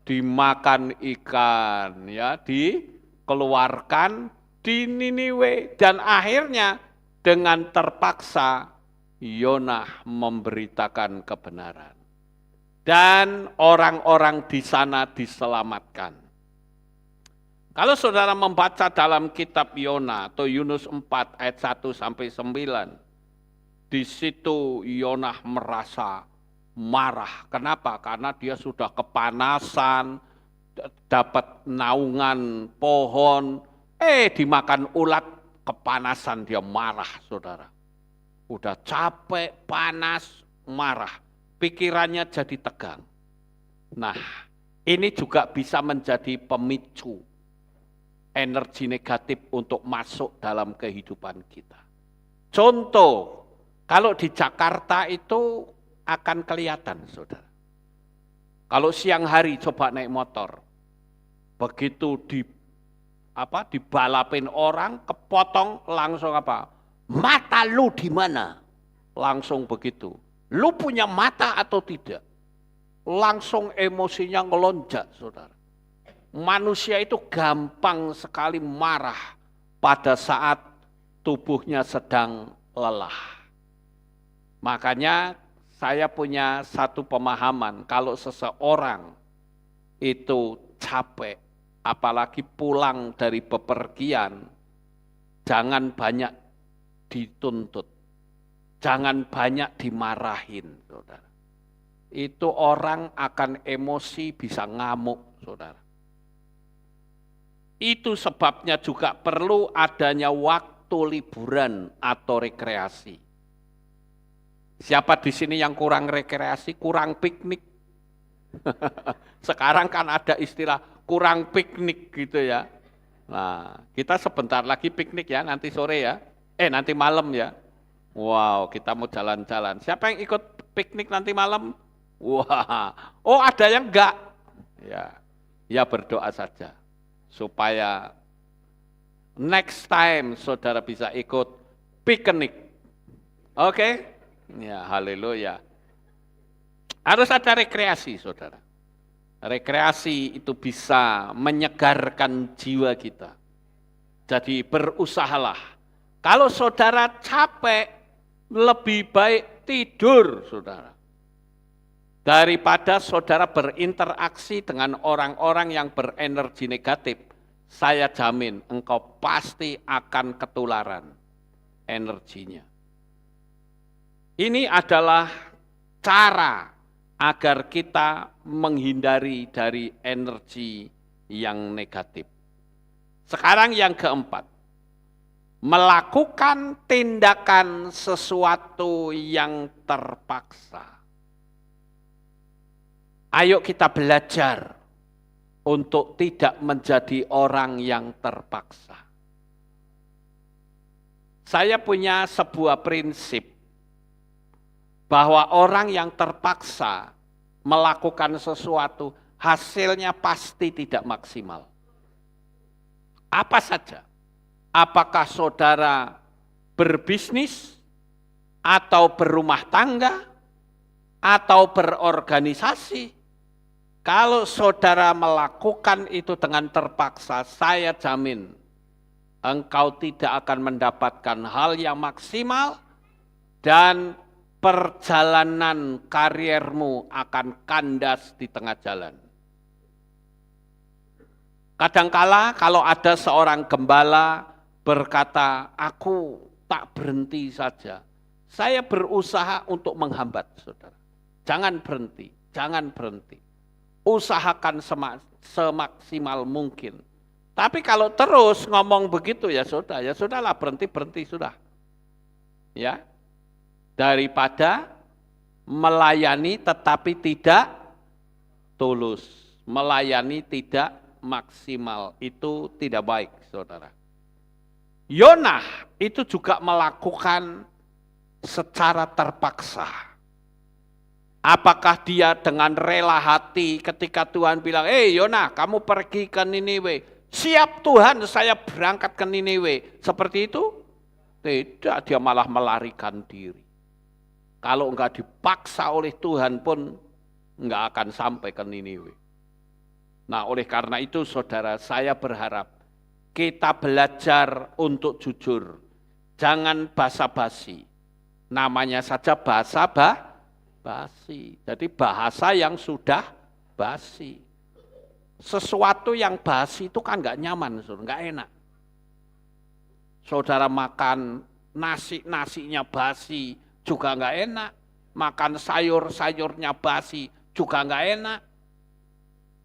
[SPEAKER 2] dimakan ikan, ya, dikeluarkan di Niniwe. Dan akhirnya dengan terpaksa Yonah memberitakan kebenaran. Dan orang-orang di sana diselamatkan. Kalau saudara membaca dalam kitab Yonah atau Yunus 4 ayat 1 sampai 9, di situ Yonah merasa marah. Kenapa? Karena dia sudah kepanasan, dapat naungan pohon, dimakan ulat, kepanasan, dia marah, saudara. Udah capek, panas, marah. Pikirannya jadi tegang. Nah, ini juga bisa menjadi pemicu energi negatif untuk masuk dalam kehidupan kita. Contoh, kalau di Jakarta itu akan kelihatan, saudara. Kalau siang hari coba naik motor, begitu dibalapin orang, kepotong langsung apa? Mata lu di mana? Langsung begitu. Lu punya mata atau tidak? Langsung emosinya ngelonjak, saudara. Manusia itu gampang sekali marah pada saat tubuhnya sedang lelah. Makanya saya punya satu pemahaman, kalau seseorang itu capek, apalagi pulang dari bepergian, jangan banyak dituntut. Jangan banyak dimarahin, saudara. Itu orang akan emosi, bisa ngamuk, saudara. Itu sebabnya juga perlu adanya waktu liburan atau rekreasi. Siapa di sini yang kurang rekreasi, kurang piknik? Sekarang kan ada istilah kurang piknik gitu ya. Nah, kita sebentar lagi piknik ya, nanti sore ya. Nanti malam ya. Wow, kita mau jalan-jalan. Siapa yang ikut piknik nanti malam? Wah, oh ada yang enggak? Ya berdoa saja. Supaya next time saudara bisa ikut piknik. Oke? Ya, haleluya. Harus ada rekreasi, saudara. Rekreasi itu bisa menyegarkan jiwa kita. Jadi berusahalah. Kalau saudara capek, lebih baik tidur, saudara. Daripada saudara berinteraksi dengan orang-orang yang berenergi negatif, saya jamin engkau pasti akan ketularan energinya. Ini adalah cara agar kita menghindari dari energi yang negatif. Sekarang yang keempat, melakukan tindakan sesuatu yang terpaksa. Ayo kita belajar untuk tidak menjadi orang yang terpaksa. Saya punya sebuah prinsip bahwa orang yang terpaksa melakukan sesuatu, hasilnya pasti tidak maksimal. Apa saja? Apakah saudara berbisnis, atau berumah tangga, atau berorganisasi? Kalau saudara melakukan itu dengan terpaksa, saya jamin engkau tidak akan mendapatkan hal yang maksimal dan perjalanan kariermu akan kandas di tengah jalan. Kadangkala kalau ada seorang gembala berkata, aku tak berhenti saja. Saya berusaha untuk menghambat, saudara. Jangan berhenti, jangan berhenti. Usahakan semaksimal mungkin. Tapi kalau terus ngomong begitu ya sudahlah berhenti sudah. Ya. Daripada melayani tetapi tidak tulus, melayani tidak maksimal, itu tidak baik, saudara. Yonah itu juga melakukan secara terpaksa. Apakah dia dengan rela hati ketika Tuhan bilang, Yonah kamu pergi ke Niniwe, siap Tuhan saya berangkat ke Niniwe, seperti itu? Tidak, dia malah melarikan diri. Kalau enggak dipaksa oleh Tuhan pun enggak akan sampai ke Niniwe. Nah, oleh karena itu saudara, saya berharap kita belajar untuk jujur. Jangan basa-basi. Namanya saja basi. Jadi bahasa yang sudah basi. Sesuatu yang basi itu kan enggak nyaman, enggak enak. Saudara makan nasinya basi juga enggak enak. Makan sayurnya basi juga enggak enak.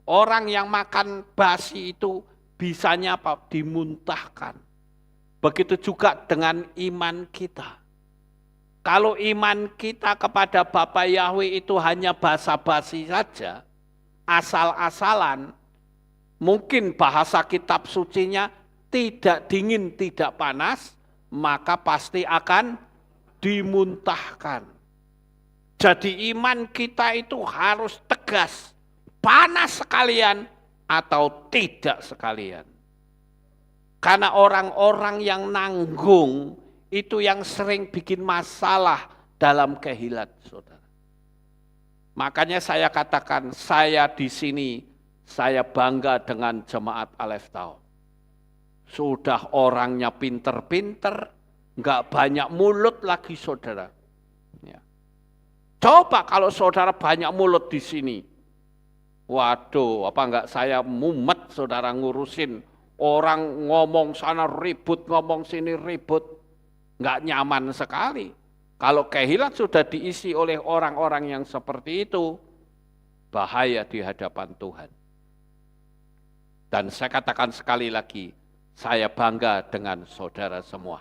[SPEAKER 2] Orang yang makan basi itu bisanya apa? Dimuntahkan. Begitu juga dengan iman kita. Kalau iman kita kepada Bapa Yahweh itu hanya basa-basi saja, asal-asalan, mungkin bahasa kitab sucinya tidak dingin, tidak panas, maka pasti akan dimuntahkan. Jadi iman kita itu harus tegas, panas sekalian atau tidak sekalian. Karena orang-orang yang nanggung itu yang sering bikin masalah dalam kehilat, saudara. Makanya saya katakan, saya di sini, saya bangga dengan jemaat Aleph Tau. Sudah orangnya pinter-pinter, nggak banyak mulut lagi, saudara. Ya. Coba kalau saudara banyak mulut di sini, waduh, apa enggak saya mumet saudara ngurusin orang ngomong sana ribut, ngomong sini ribut, enggak nyaman sekali. Kalau kehilat sudah diisi oleh orang-orang yang seperti itu, bahaya di hadapan Tuhan. Dan saya katakan sekali lagi, saya bangga dengan saudara semua.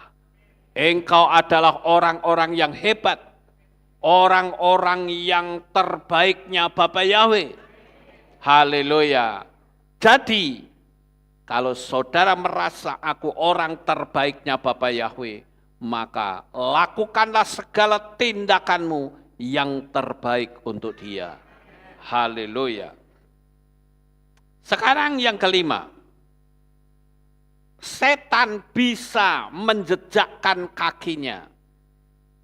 [SPEAKER 2] Engkau adalah orang-orang yang hebat, orang-orang yang terbaiknya Bapa Yahweh. Haleluya. Jadi, kalau saudara merasa aku orang terbaiknya Bapa Yahweh, maka lakukanlah segala tindakanmu yang terbaik untuk Dia. Haleluya. Sekarang yang kelima, setan bisa menjejakkan kakinya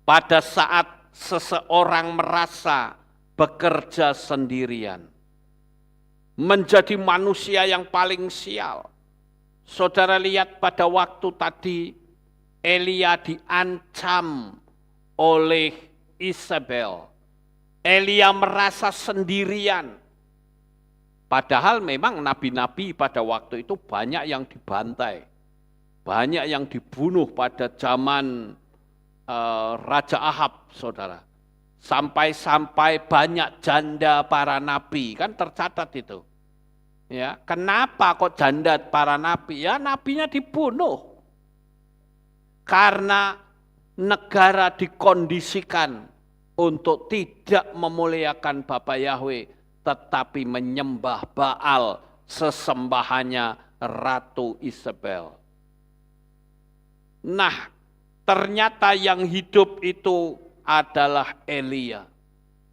[SPEAKER 2] pada saat seseorang merasa bekerja sendirian. Menjadi manusia yang paling sial. Saudara lihat pada waktu tadi Elia diancam oleh Isabel. Elia merasa sendirian. Padahal memang nabi-nabi pada waktu itu banyak yang dibantai. Banyak yang dibunuh pada zaman Raja Ahab, saudara. Sampai-sampai banyak janda para nabi, kan tercatat itu. Ya, kenapa kok janda para nabi? Ya, nabinya dibunuh. Karena negara dikondisikan untuk tidak memuliakan Bapa Yahweh, tetapi menyembah Baal, sesembahannya Ratu Isabel. Nah, ternyata yang hidup itu adalah Elia.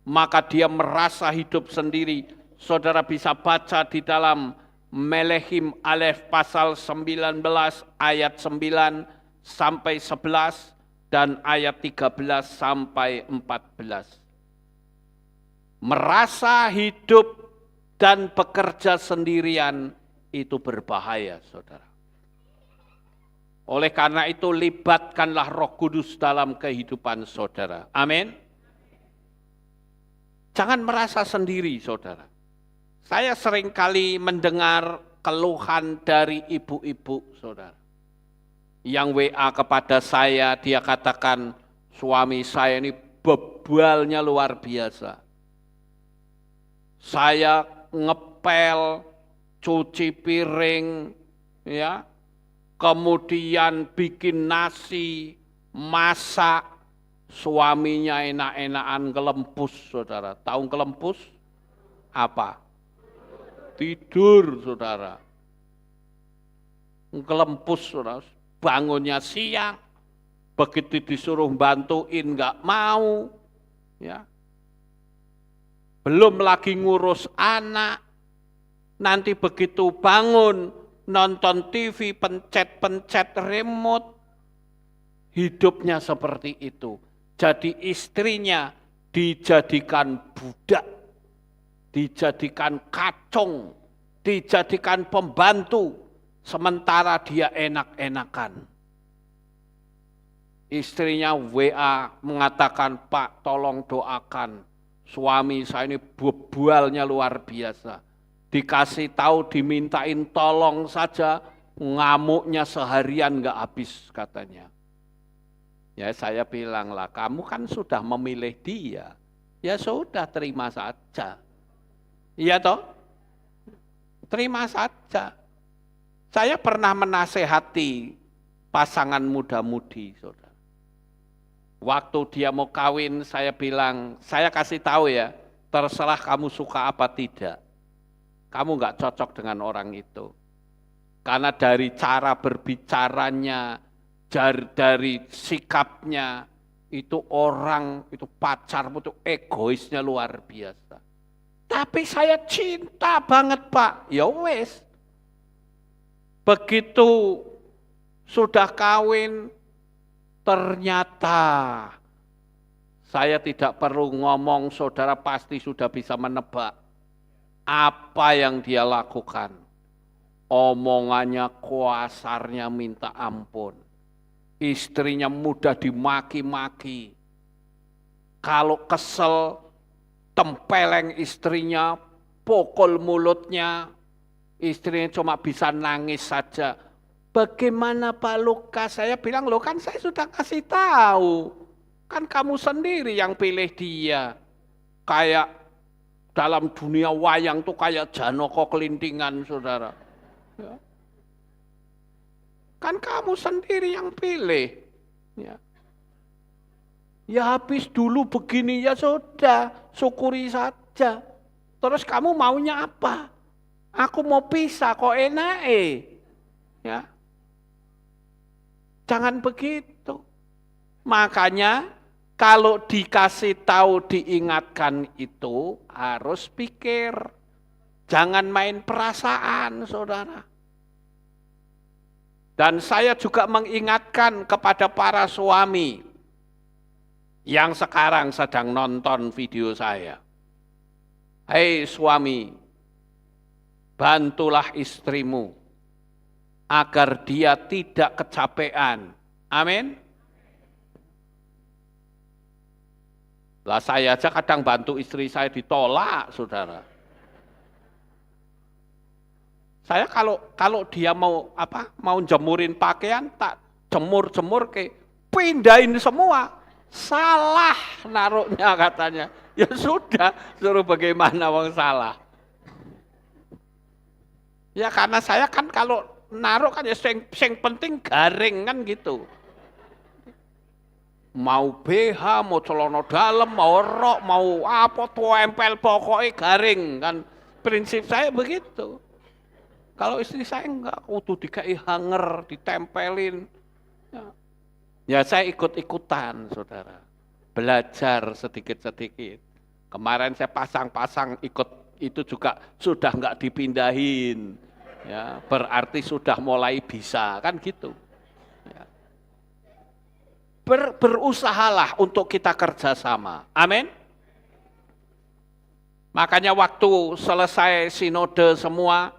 [SPEAKER 2] Maka dia merasa hidup sendiri. Saudara bisa baca di dalam Melehim Aleph pasal 19 ayat 9 sampai 11 dan ayat 13 sampai 14. Merasa hidup dan bekerja sendirian itu berbahaya, saudara. Oleh karena itu libatkanlah Roh Kudus dalam kehidupan saudara. Amin. Jangan merasa sendiri, saudara. Saya seringkali mendengar keluhan dari ibu-ibu, saudara. Yang WA kepada saya, dia katakan, suami saya ini bebalnya luar biasa. Saya ngepel, cuci piring, ya, kemudian bikin nasi, masak, suaminya enak-enakan kelempus, saudara. Tahu kelempus? Apa? Tidur, saudara. Kelempus, saudara. Bangunnya siang, begitu disuruh bantuin nggak mau, ya. Belum lagi ngurus anak, nanti begitu bangun, nonton TV, pencet-pencet remote, hidupnya seperti itu. Jadi istrinya dijadikan budak, dijadikan kacung, dijadikan pembantu, sementara dia enak-enakan. Istrinya WA mengatakan, Pak tolong doakan, suami saya ini bebalnya luar biasa. Dikasih tahu, dimintain tolong saja, ngamuknya seharian nggak habis katanya. Ya saya bilang lah, kamu kan sudah memilih dia, ya sudah terima saja. Iya toh? Terima saja. Saya pernah menasehati pasangan muda-mudi, saudara. Waktu dia mau kawin, saya bilang, saya kasih tahu ya, terserah kamu suka apa tidak. Kamu nggak cocok dengan orang itu. Karena dari cara berbicaranya, dari sikapnya, itu orang, itu pacarmu itu egoisnya luar biasa. Tapi saya cinta banget Pak, ya wes. Begitu sudah kawin, ternyata saya tidak perlu ngomong, saudara pasti sudah bisa menebak apa yang dia lakukan. Omongannya kasarnya minta ampun. Istrinya mudah dimaki-maki. Kalau kesel, tempeleng istrinya, pukul mulutnya, istrinya cuma bisa nangis saja. Bagaimana Pak Lukas? Saya bilang, loh kan saya sudah kasih tahu. Kan kamu sendiri yang pilih dia. Kayak dalam dunia wayang tuh kayak Janoko Kelintingan, saudara. Ya. Kan kamu sendiri yang pilih. Ya. Ya habis dulu begini, ya sudah, syukuri saja. Terus kamu maunya apa? Aku mau pisah, kok enak ya. Jangan begitu. Makanya kalau dikasih tahu, diingatkan itu harus pikir. Jangan main perasaan, saudara. Dan saya juga mengingatkan kepada para suami yang sekarang sedang nonton video saya. Hei suami, bantulah istrimu agar dia tidak kecapean. Amin. Lah saya aja kadang bantu istri saya ditolak, saudara. Saya kalau dia mau jemurin pakaian, tak jemur ke pindahin semua. Salah naruhnya katanya. Ya sudah, suruh bagaimana wong salah. Ya karena saya kan kalau naruh kan ya sing penting garing kan gitu. Mau BH, mau celana dalam, mau rok, mau apa tempel pokoknya garing kan. Prinsip saya begitu. Kalau istri saya enggak, kudu dikai hanger, ditempelin. Ya saya ikut-ikutan, saudara. Belajar sedikit-sedikit. Kemarin saya pasang-pasang ikut itu juga sudah enggak dipindahin. Ya, berarti sudah mulai bisa, kan gitu. Ya. Berusahalah untuk kita kerjasama. Amin. Makanya waktu selesai sinode semua,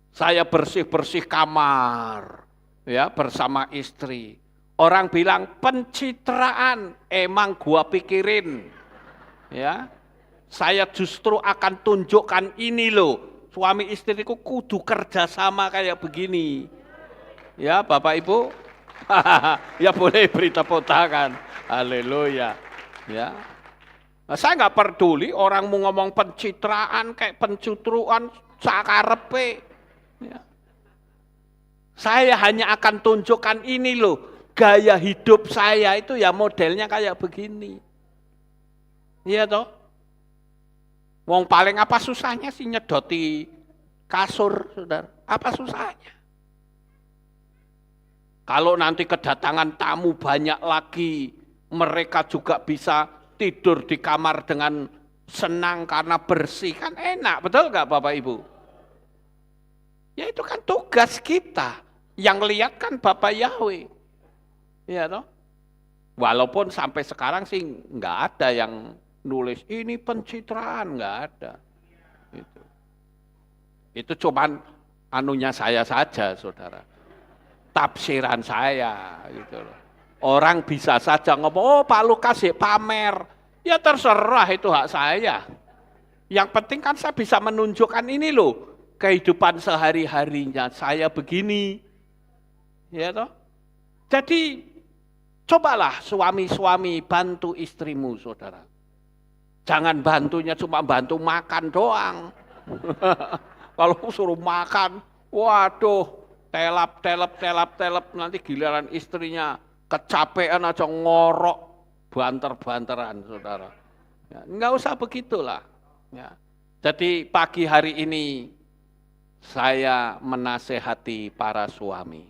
[SPEAKER 2] saya bersih-bersih kamar ya bersama istri. Orang bilang pencitraan, emang gua pikirin. Ya. Saya justru akan tunjukkan ini loh. Suami istriku kudu kerjasama kayak begini. Ya, Bapak Ibu. Ya boleh beri tepuk tangan. Haleluya. Ya. Nah, saya nggak peduli orang mau ngomong pencitraan kayak pencutruan sakarepe. Ya. Saya hanya akan tunjukkan ini loh, gaya hidup saya itu ya modelnya kayak begini. Iya toh? Wong paling apa susahnya sih nyedoti kasur, saudara? Apa susahnya? Kalau nanti kedatangan tamu banyak lagi, mereka juga bisa tidur di kamar dengan senang karena bersih, kan enak, betul nggak Bapak Ibu? Ya itu kan tugas kita. Yang lihat kan Bapak Yahweh. Ya toh? Walaupun sampai sekarang sih nggak ada yang nulis ini pencitraan, nggak ada. Itu cuman anunya saya saja, saudara. Tafsiran saya, gitu loh. Orang bisa saja ngomong, oh Pak Lukas ya pamer. Ya terserah, itu hak saya. Yang penting kan saya bisa menunjukkan ini loh, kehidupan sehari-harinya saya begini. Ya toh? Jadi cobalah suami-suami bantu istrimu, saudara. Jangan bantunya cuma bantu makan doang. Kalau suruh makan, waduh, telap, nanti giliran istrinya kecapean aja ngorok, banter-banteran, saudara. Ya, enggak usah begitulah. Ya. Jadi pagi hari ini saya menasehati para suami.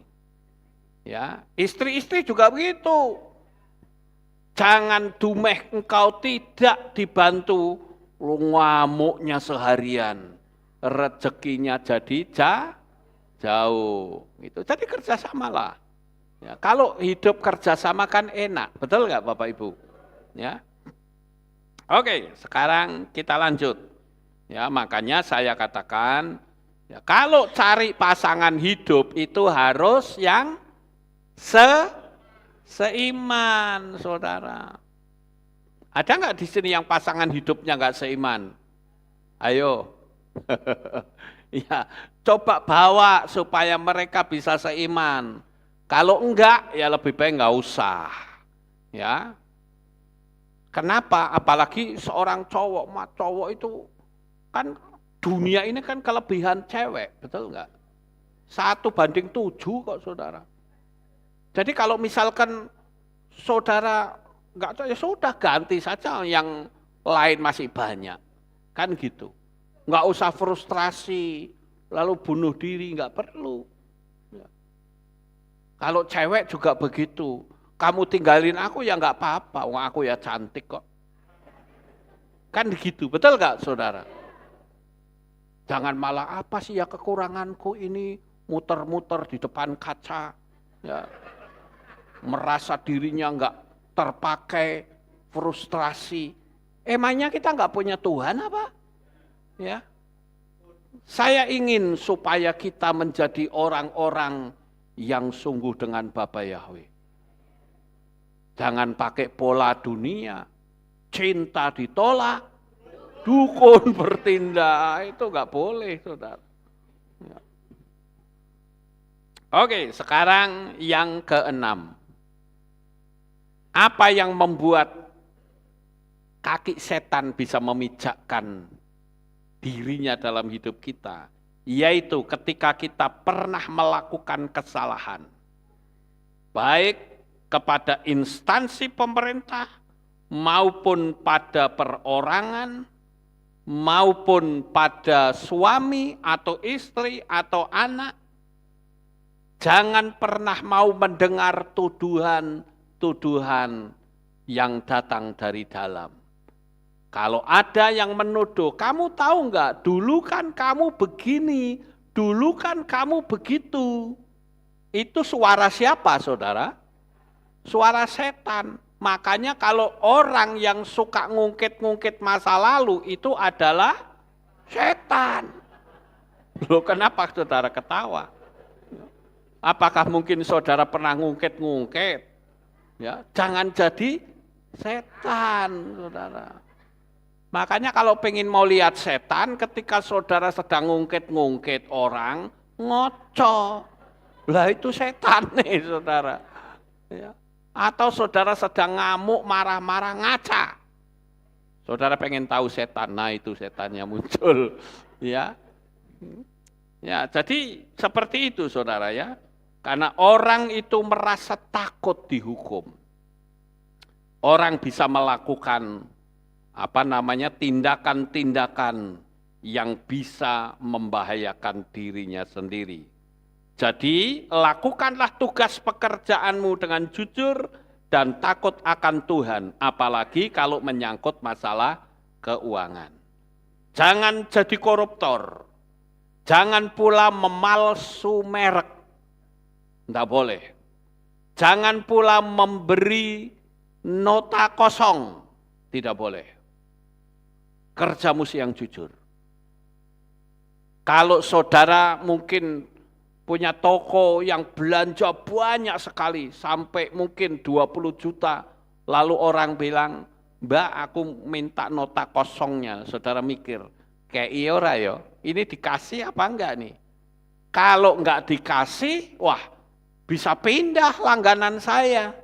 [SPEAKER 2] Ya, istri-istri juga begitu. Jangan dumeh engkau tidak dibantu, lu ngamuknya seharian, rezekinya jadi jauh. Itu jadi kerjasamalah. Ya, kalau hidup kerjasama kan enak, betul nggak Bapak Ibu? Ya. Oke, sekarang kita lanjut. Ya, makanya saya katakan, ya, kalau cari pasangan hidup itu harus yang seiman, saudara. Ada nggak di sini yang pasangan hidupnya nggak seiman? Ayo, ya, coba bawa supaya mereka bisa seiman. Kalau enggak, ya lebih baik nggak usah. Ya, kenapa? Apalagi seorang cowok itu kan dunia ini kan kelebihan cewek, betul nggak? 1:7 kok, saudara. Jadi kalau misalkan saudara nggak tahu, ya sudah ganti saja yang lain masih banyak, kan gitu. Nggak usah frustrasi, lalu bunuh diri, nggak perlu. Ya. Kalau cewek juga begitu, kamu tinggalin aku ya nggak apa-apa, aku ya cantik kok. Kan gitu, betul nggak saudara? Jangan malah apa sih ya kekuranganku ini, muter-muter di depan kaca, ya, merasa dirinya nggak terpakai, frustrasi. Emangnya kita nggak punya Tuhan apa? Ya, saya ingin supaya kita menjadi orang-orang yang sungguh dengan Bapa Yahweh. Jangan pakai pola dunia, cinta ditolak, dukun bertindak, itu nggak boleh, saudara. Ya. Oke, sekarang yang keenam. Apa yang membuat kaki setan bisa memijakkan dirinya dalam hidup kita? Yaitu ketika kita pernah melakukan kesalahan. Baik kepada instansi pemerintah, maupun pada perorangan, maupun pada suami atau istri atau anak. Jangan pernah mau mendengar tuduhan yang datang dari dalam. Kalau ada yang menuduh, kamu tahu enggak, dulu kan kamu begini, dulu kan kamu begitu. Itu suara siapa, saudara? Suara setan. Makanya kalau orang yang suka ngungkit-ngungkit masa lalu itu adalah setan. Loh, kenapa saudara ketawa? Apakah mungkin saudara pernah ngungkit-ngungkit? Ya, jangan jadi setan, saudara. Makanya kalau pengen mau lihat setan, ketika saudara sedang ngungkit-ngungkit orang, ngoco. Lah itu setan nih, saudara. Ya. Atau saudara sedang ngamuk, marah-marah, ngaca. Saudara pengen tahu setan, nah itu setannya muncul. Ya, ya, jadi seperti itu, saudara ya. Karena orang itu merasa takut dihukum. Orang bisa melakukan tindakan-tindakan yang bisa membahayakan dirinya sendiri. Jadi lakukanlah tugas pekerjaanmu dengan jujur dan takut akan Tuhan, apalagi kalau menyangkut masalah keuangan. Jangan jadi koruptor, jangan pula memalsu merek, tidak boleh. Jangan pula memberi nota kosong, tidak boleh. Kerja mesti yang jujur. Kalau saudara mungkin punya toko yang belanja banyak sekali, sampai mungkin 20 juta, lalu orang bilang, Mbak aku minta nota kosongnya, saudara mikir, kayak iya ora ya, ini dikasih apa enggak nih? Kalau enggak dikasih, wah bisa pindah langganan saya.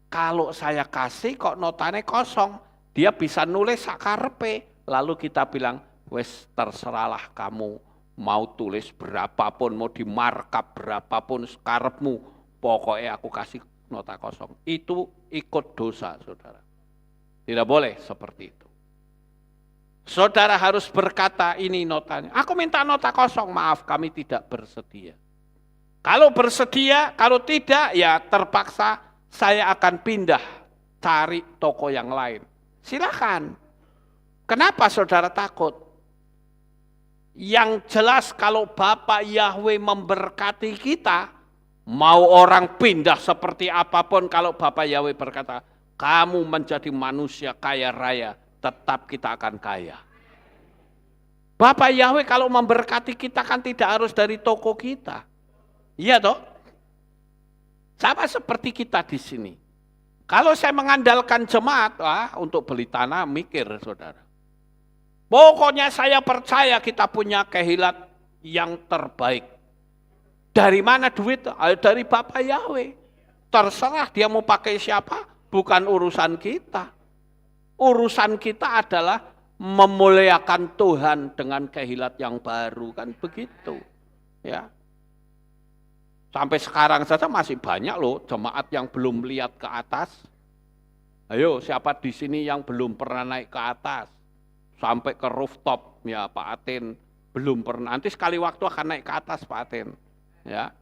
[SPEAKER 2] Kalau saya kasih kok notanya kosong, dia bisa nulis sakarepe, lalu kita bilang, wes terserahlah kamu mau tulis berapapun, mau dimarkup berapapun sekarepmu, pokoknya aku kasih nota kosong. Itu ikut dosa, saudara. Tidak boleh seperti itu. Saudara harus berkata ini notanya, aku minta nota kosong, maaf kami tidak bersedia. Kalau bersedia, kalau tidak ya terpaksa saya akan pindah cari toko yang lain. Silakan. Kenapa saudara takut? Yang jelas kalau Bapak Yahweh memberkati kita, mau orang pindah seperti apapun, kalau Bapak Yahweh berkata, kamu menjadi manusia kaya raya, tetap kita akan kaya. Bapak Yahweh kalau memberkati kita kan tidak harus dari toko kita. Iya toh? Sama seperti kita di sini. Kalau saya mengandalkan jemaat, untuk beli tanah mikir saudara. Pokoknya saya percaya kita punya kehilat yang terbaik. Dari mana duit? Dari Bapak Yahweh. Terserah dia mau pakai siapa, bukan urusan kita. Urusan kita adalah memuliakan Tuhan dengan kehilat yang baru, kan begitu. Ya. Sampai sekarang saja masih banyak loh jemaat yang belum lihat ke atas. Ayo, siapa di sini yang belum pernah naik ke atas? Sampai ke rooftop, ya Pak Atin belum pernah. Nanti sekali waktu akan naik ke atas Pak Atin. Ya.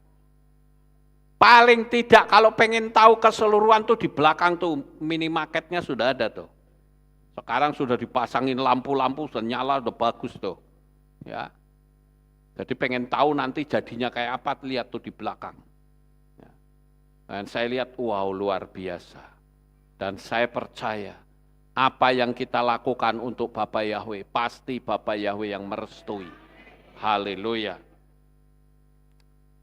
[SPEAKER 2] Paling tidak kalau pengen tahu keseluruhan tuh di belakang tuh minimarketnya sudah ada tuh. Sekarang sudah dipasangin lampu-lampu, sudah nyala, udah bagus tuh. Ya. Jadi pengen tahu nanti jadinya kayak apa, lihat tuh di belakang. Ya. Dan saya lihat, wow luar biasa. Dan saya percaya, apa yang kita lakukan untuk Bapak Yahweh, pasti Bapak Yahweh yang merestui. Haleluya.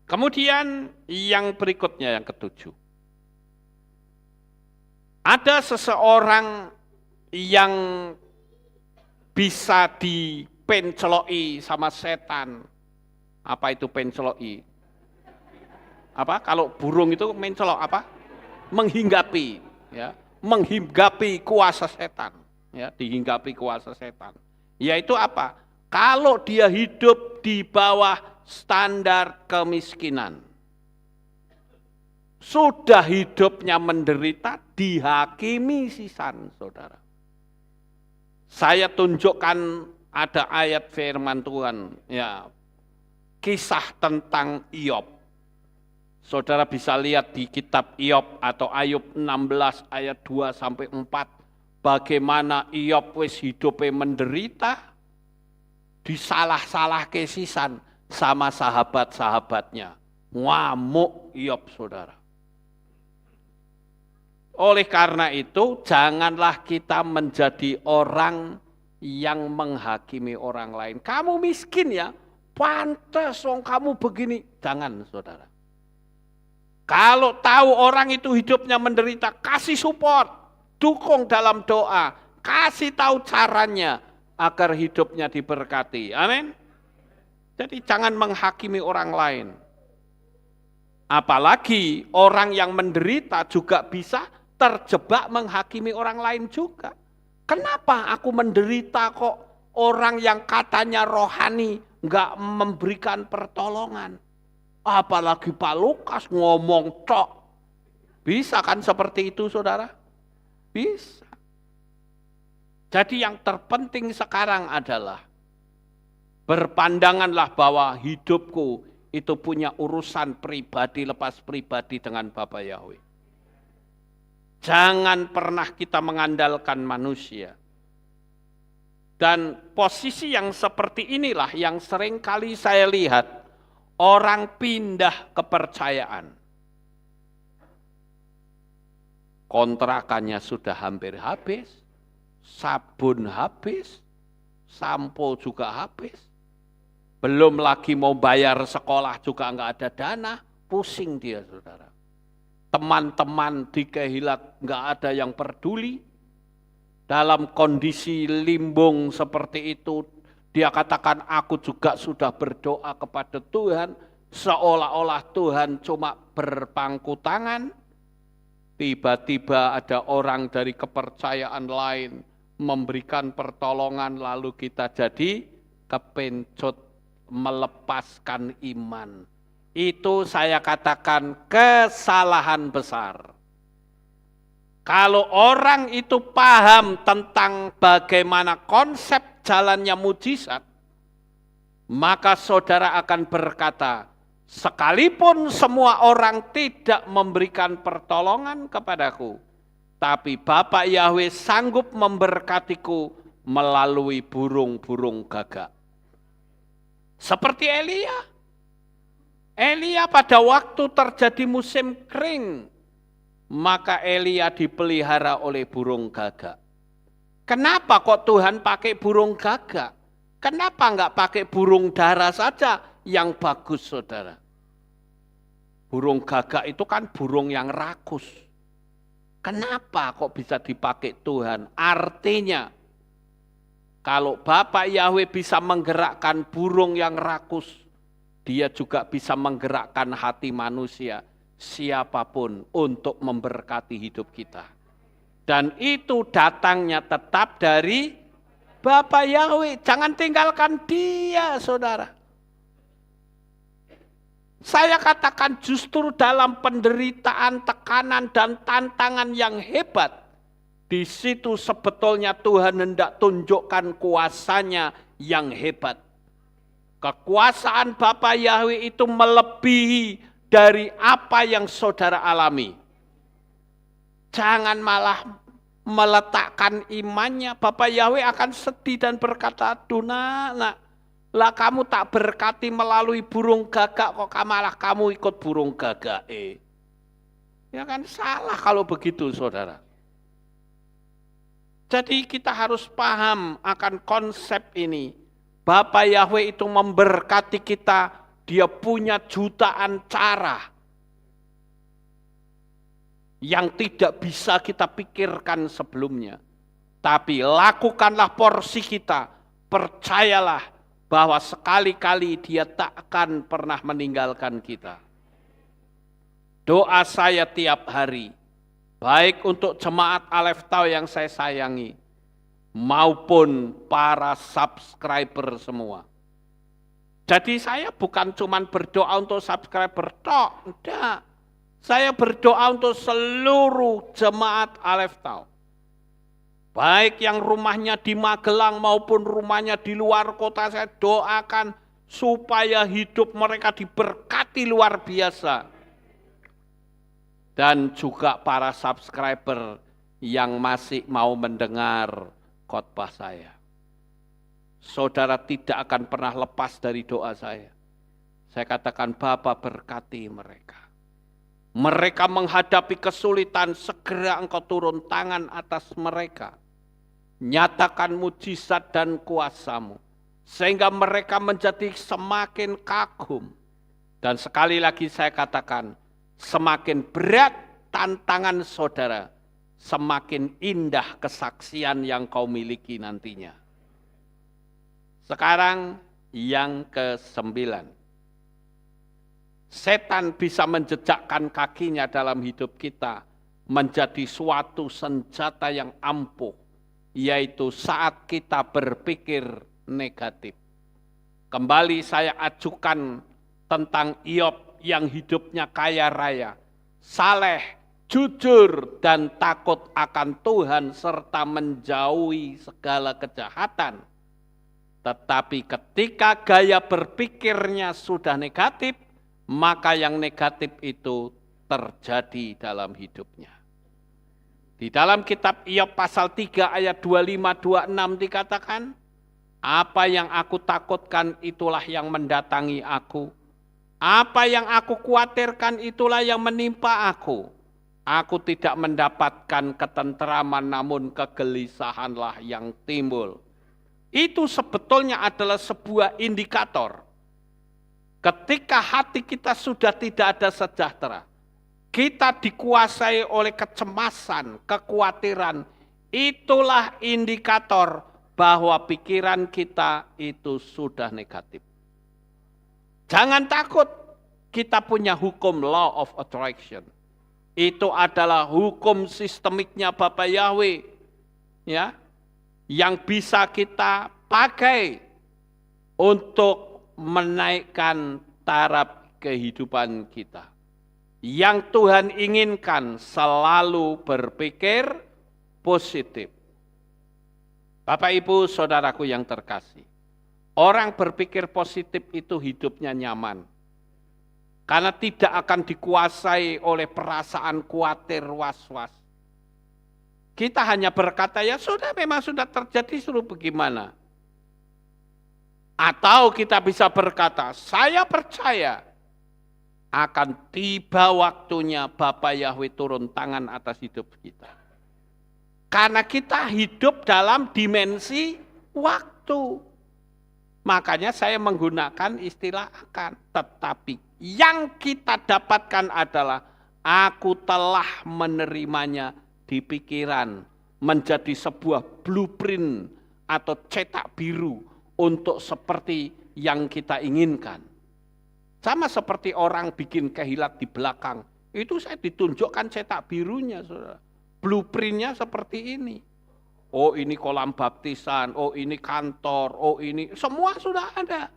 [SPEAKER 2] Kemudian yang berikutnya, yang ketujuh. Ada seseorang yang bisa dipenceloki sama setan. Apa itu penceloki? Apa? Kalau burung itu mencelok apa? Menghinggapi, ya. Menghinggapi kuasa setan, ya, dihinggapi kuasa setan. Yaitu apa? Kalau dia hidup di bawah standar kemiskinan, sudah hidupnya menderita, dihakimi sisan, saudara. Saya tunjukkan ada ayat firman Tuhan, ya, kisah tentang Iyob. Saudara bisa lihat di kitab Iyob atau Ayub 16 ayat 2 sampai 4, bagaimana Iyob wis hidupnya menderita, disalah-salah kesisan sama sahabat-sahabatnya. Ngamuk Iyob, saudara. Oleh karena itu, janganlah kita menjadi orang yang menghakimi orang lain. Kamu miskin ya, pantas wong kamu begini. Jangan, saudara. Kalau tahu orang itu hidupnya menderita, kasih support, dukung dalam doa, kasih tahu caranya agar hidupnya diberkati. Amin. Jadi jangan menghakimi orang lain. Apalagi orang yang menderita juga bisa terjebak menghakimi orang lain juga. Kenapa aku menderita kok orang yang katanya rohani enggak memberikan pertolongan? Apalagi Pak Lukas ngomong tok. Bisa kan seperti itu, saudara? Bisa. Jadi yang terpenting sekarang adalah berpandanganlah bahwa hidupku itu punya urusan pribadi lepas pribadi dengan Bapa Yahweh. Jangan pernah kita mengandalkan manusia. Dan posisi yang seperti inilah yang sering kali saya lihat orang pindah kepercayaan. kontrakannya sudah hampir habis, sabun habis, sampo juga habis, belum lagi mau bayar sekolah juga nggak ada dana, pusing dia saudara. Teman-teman di Kehilat nggak ada yang peduli. Dalam kondisi limbung seperti itu, dia katakan aku juga sudah berdoa kepada Tuhan, seolah-olah Tuhan cuma berpangku tangan. Tiba-tiba ada orang dari kepercayaan lain memberikan pertolongan, lalu kita jadi kepencut melepaskan iman. Itu saya katakan kesalahan besar. Kalau orang itu paham tentang bagaimana konsep jalannya mujizat, maka saudara akan berkata, sekalipun semua orang tidak memberikan pertolongan kepadaku, tapi Bapa Yahweh sanggup memberkatiku melalui burung-burung gagak. Seperti Elia. Elia pada waktu terjadi musim kering, maka Elia dipelihara oleh burung gagak. Kenapa kok Tuhan pakai burung gagak? Kenapa enggak pakai burung dara saja yang bagus, saudara? Burung gagak itu kan burung yang rakus. Kenapa kok bisa dipakai Tuhan? Artinya, kalau Bapak Yahweh bisa menggerakkan burung yang rakus, dia juga bisa menggerakkan hati manusia, siapapun, untuk memberkati hidup kita. Dan itu datangnya tetap dari Bapak Yahweh. Jangan tinggalkan dia, saudara. Saya katakan justru dalam penderitaan, tekanan, dan tantangan yang hebat, di situ sebetulnya Tuhan hendak tunjukkan kuasanya yang hebat. Kekuasaan Bapa Yahweh itu melebihi dari apa yang saudara alami. Jangan malah meletakkan imannya. Bapa Yahweh akan sedih dan berkata, aduh nak, lah kamu tak berkati melalui burung gagak, kok malah kamu ikut burung gagak. Ya kan salah kalau begitu, saudara. Jadi kita harus paham akan konsep ini. Bapa Yahweh itu memberkati kita, dia punya jutaan cara yang tidak bisa kita pikirkan sebelumnya. Tapi lakukanlah porsi kita, percayalah bahwa sekali-kali dia tak akan pernah meninggalkan kita. Doa saya tiap hari, baik untuk jemaat Aleph Tau yang saya sayangi, maupun para subscriber semua. Jadi saya bukan cuma berdoa untuk subscriber tok, enggak. Saya berdoa untuk seluruh jemaat Aleph Tau. Baik yang rumahnya di Magelang maupun rumahnya di luar kota, saya doakan supaya hidup mereka diberkati luar biasa. Dan juga para subscriber yang masih mau mendengar khotbah saya. Saudara tidak akan pernah lepas dari doa saya. Saya katakan, Bapa berkati mereka. Mereka menghadapi kesulitan, segera Engkau turun tangan atas mereka. Nyatakan mujizat dan kuasa-Mu, sehingga mereka menjadi semakin kagum. Dan sekali lagi saya katakan, semakin berat tantangan saudara, semakin indah kesaksian yang kau miliki nantinya. Sekarang yang ke-9. Setan bisa menjejakkan kakinya dalam hidup kita menjadi suatu senjata yang ampuh, yaitu saat kita berpikir negatif. Kembali saya ajukan tentang Iyob yang hidupnya kaya raya, saleh, jujur, dan takut akan Tuhan serta menjauhi segala kejahatan. Tetapi ketika gaya berpikirnya sudah negatif, maka yang negatif itu terjadi dalam hidupnya. Di dalam kitab Iyob pasal 3 ayat 25-26 dikatakan, apa yang aku takutkan itulah yang mendatangi aku. Apa yang aku khawatirkan itulah yang menimpa aku. Aku tidak mendapatkan ketenteraman, namun kegelisahanlah yang timbul. Itu sebetulnya adalah sebuah indikator. Ketika hati kita sudah tidak ada sejahtera, kita dikuasai oleh kecemasan, kekhawatiran, itulah indikator bahwa pikiran kita itu sudah negatif. Jangan takut, kita punya hukum law of attraction. Itu adalah hukum sistemiknya Bapa Yahweh, ya, yang bisa kita pakai untuk menaikkan taraf kehidupan kita. Yang Tuhan inginkan selalu berpikir positif. Bapak Ibu Saudaraku yang terkasih, orang berpikir positif itu hidupnya nyaman. Karena tidak akan dikuasai oleh perasaan khawatir, was-was. Kita hanya berkata, ya sudah, memang sudah terjadi, suruh bagaimana. Atau kita bisa berkata, saya percaya akan tiba waktunya Bapa Yahweh turun tangan atas hidup kita. Karena kita hidup dalam dimensi waktu. Makanya saya menggunakan istilah akan, tetapi yang kita dapatkan adalah aku telah menerimanya di pikiran menjadi sebuah blueprint atau cetak biru untuk seperti yang kita inginkan. Sama seperti orang bikin kehilat di belakang, itu saya ditunjukkan cetak birunya, saudara. Blueprintnya seperti ini. Oh ini kolam baptisan, oh ini kantor, oh ini, semua sudah ada.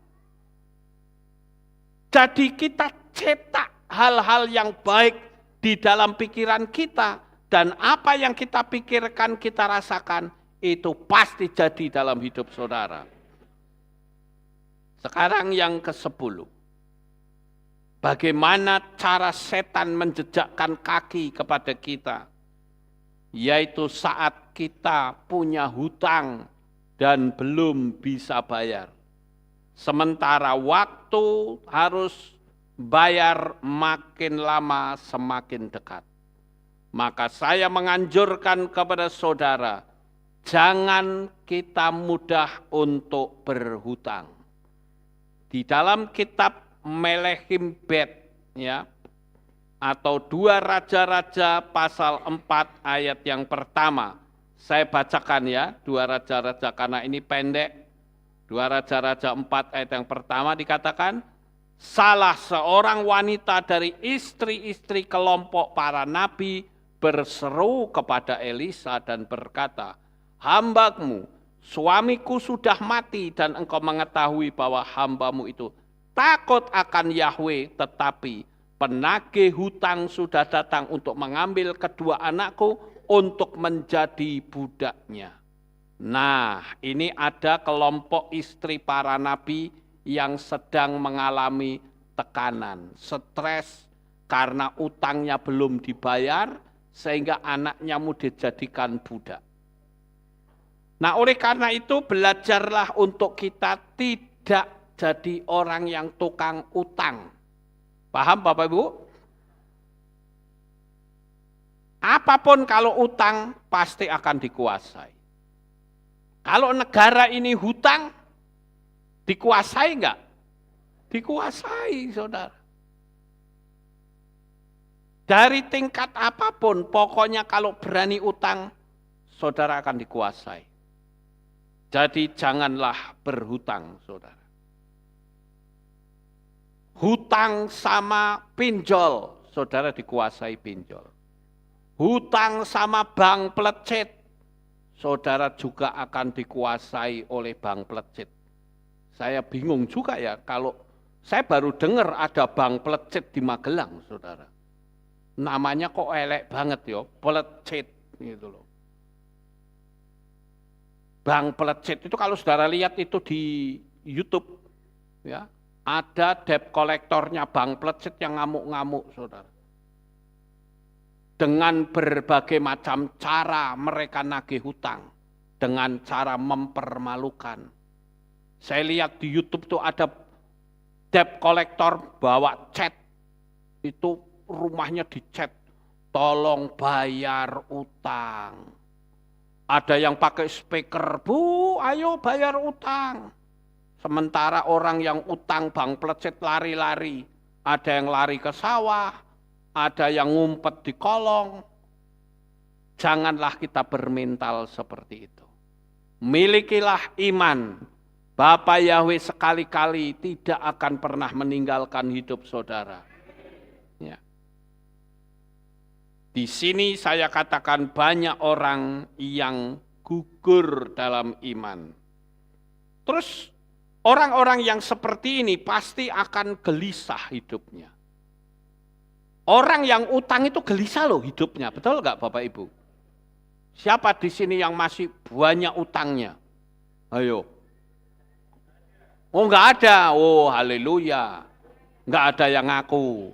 [SPEAKER 2] Jadi kita cetak hal-hal yang baik di dalam pikiran kita, dan apa yang kita pikirkan, kita rasakan, itu pasti jadi dalam hidup saudara. Sekarang yang ke-10. Bagaimana cara setan menjejakkan kaki kepada kita? Yaitu saat kita punya hutang dan belum bisa bayar. Sementara waktu harus bayar makin lama semakin dekat. Maka saya menganjurkan kepada saudara, jangan kita mudah untuk berhutang. Di dalam kitab Melehim Bet, ya, atau 2 Raja-Raja pasal 4 ayat yang pertama. Saya bacakan ya, 2 Raja-Raja karena ini pendek. 2 Raja-Raja 4 ayat yang pertama dikatakan, salah seorang wanita dari istri-istri kelompok para nabi berseru kepada Elisa dan berkata, hambamu, suamiku sudah mati dan engkau mengetahui bahwa hambamu itu takut akan Yahweh, tetapi penagih hutang sudah datang untuk mengambil kedua anakku untuk menjadi budaknya. Nah, ini ada kelompok istri para nabi yang sedang mengalami tekanan, stres karena utangnya belum dibayar sehingga anaknya mau dijadikan budak. Nah, oleh karena itu belajarlah untuk kita tidak jadi orang yang tukang utang. Paham Bapak Ibu? Apapun kalau utang pasti akan dikuasai. Kalau negara ini hutang, dikuasai enggak? Dikuasai, saudara. Dari tingkat apapun, pokoknya kalau berani utang, saudara akan dikuasai. Jadi janganlah berhutang, saudara. Hutang sama pinjol, saudara dikuasai pinjol. Hutang sama bank pelecet, saudara juga akan dikuasai oleh bank pelecet. Saya bingung juga ya, kalau saya baru dengar ada bank pelecet di Magelang, saudara. Namanya kok elek banget ya, pelecet gitu loh. Bank pelecet itu kalau saudara lihat itu di YouTube, ya. Ada debt kolektornya bank pelecet yang ngamuk-ngamuk, saudara. Dengan berbagai macam cara mereka nagih hutang. Dengan cara mempermalukan. Saya lihat di YouTube tuh ada debt kolektor bawa cat. Itu rumahnya dicat. tolong bayar utang. Ada yang pakai speaker, Bu, ayo bayar utang. Sementara orang yang utang bank plecet lari-lari. Ada yang lari ke sawah, ada yang ngumpet di kolong. Janganlah kita bermental seperti itu. Milikilah iman. Bapa Yahweh sekali-kali tidak akan pernah meninggalkan hidup saudara. Ya. Di sini saya katakan banyak orang yang gugur dalam iman. Terus orang-orang yang seperti ini pasti akan gelisah hidupnya. Orang yang utang itu gelisah loh hidupnya, betul nggak Bapak Ibu? Siapa di sini yang masih banyak utangnya? Ayo. Oh nggak ada, oh haleluya. Nggak ada yang ngaku.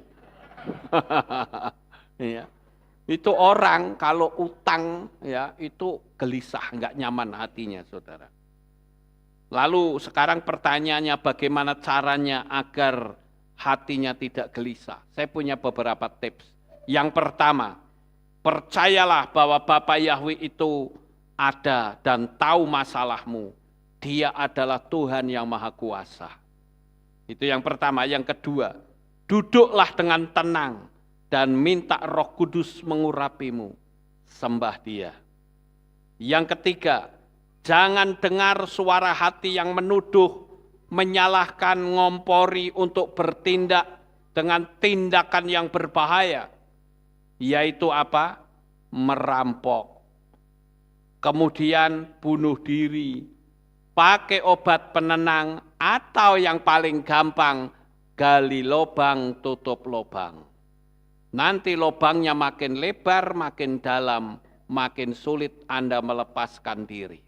[SPEAKER 2] Ya. Itu orang kalau utang ya itu gelisah, nggak nyaman hatinya saudara. Lalu sekarang pertanyaannya bagaimana caranya agar hatinya tidak gelisah. Saya punya beberapa tips. Yang pertama, percayalah bahwa Bapa Yahweh itu ada dan tahu masalahmu. Dia adalah Tuhan yang Maha Kuasa. Itu yang pertama. Yang kedua, duduklah dengan tenang dan minta Roh Kudus mengurapimu. Sembah Dia. Yang ketiga, jangan dengar suara hati yang menuduh, menyalahkan, ngompori untuk bertindak dengan tindakan yang berbahaya. Yaitu apa? Merampok. Kemudian bunuh diri, pakai obat penenang, atau yang paling gampang, gali lubang, tutup lubang. Nanti lubangnya makin lebar, makin dalam, makin sulit Anda melepaskan diri.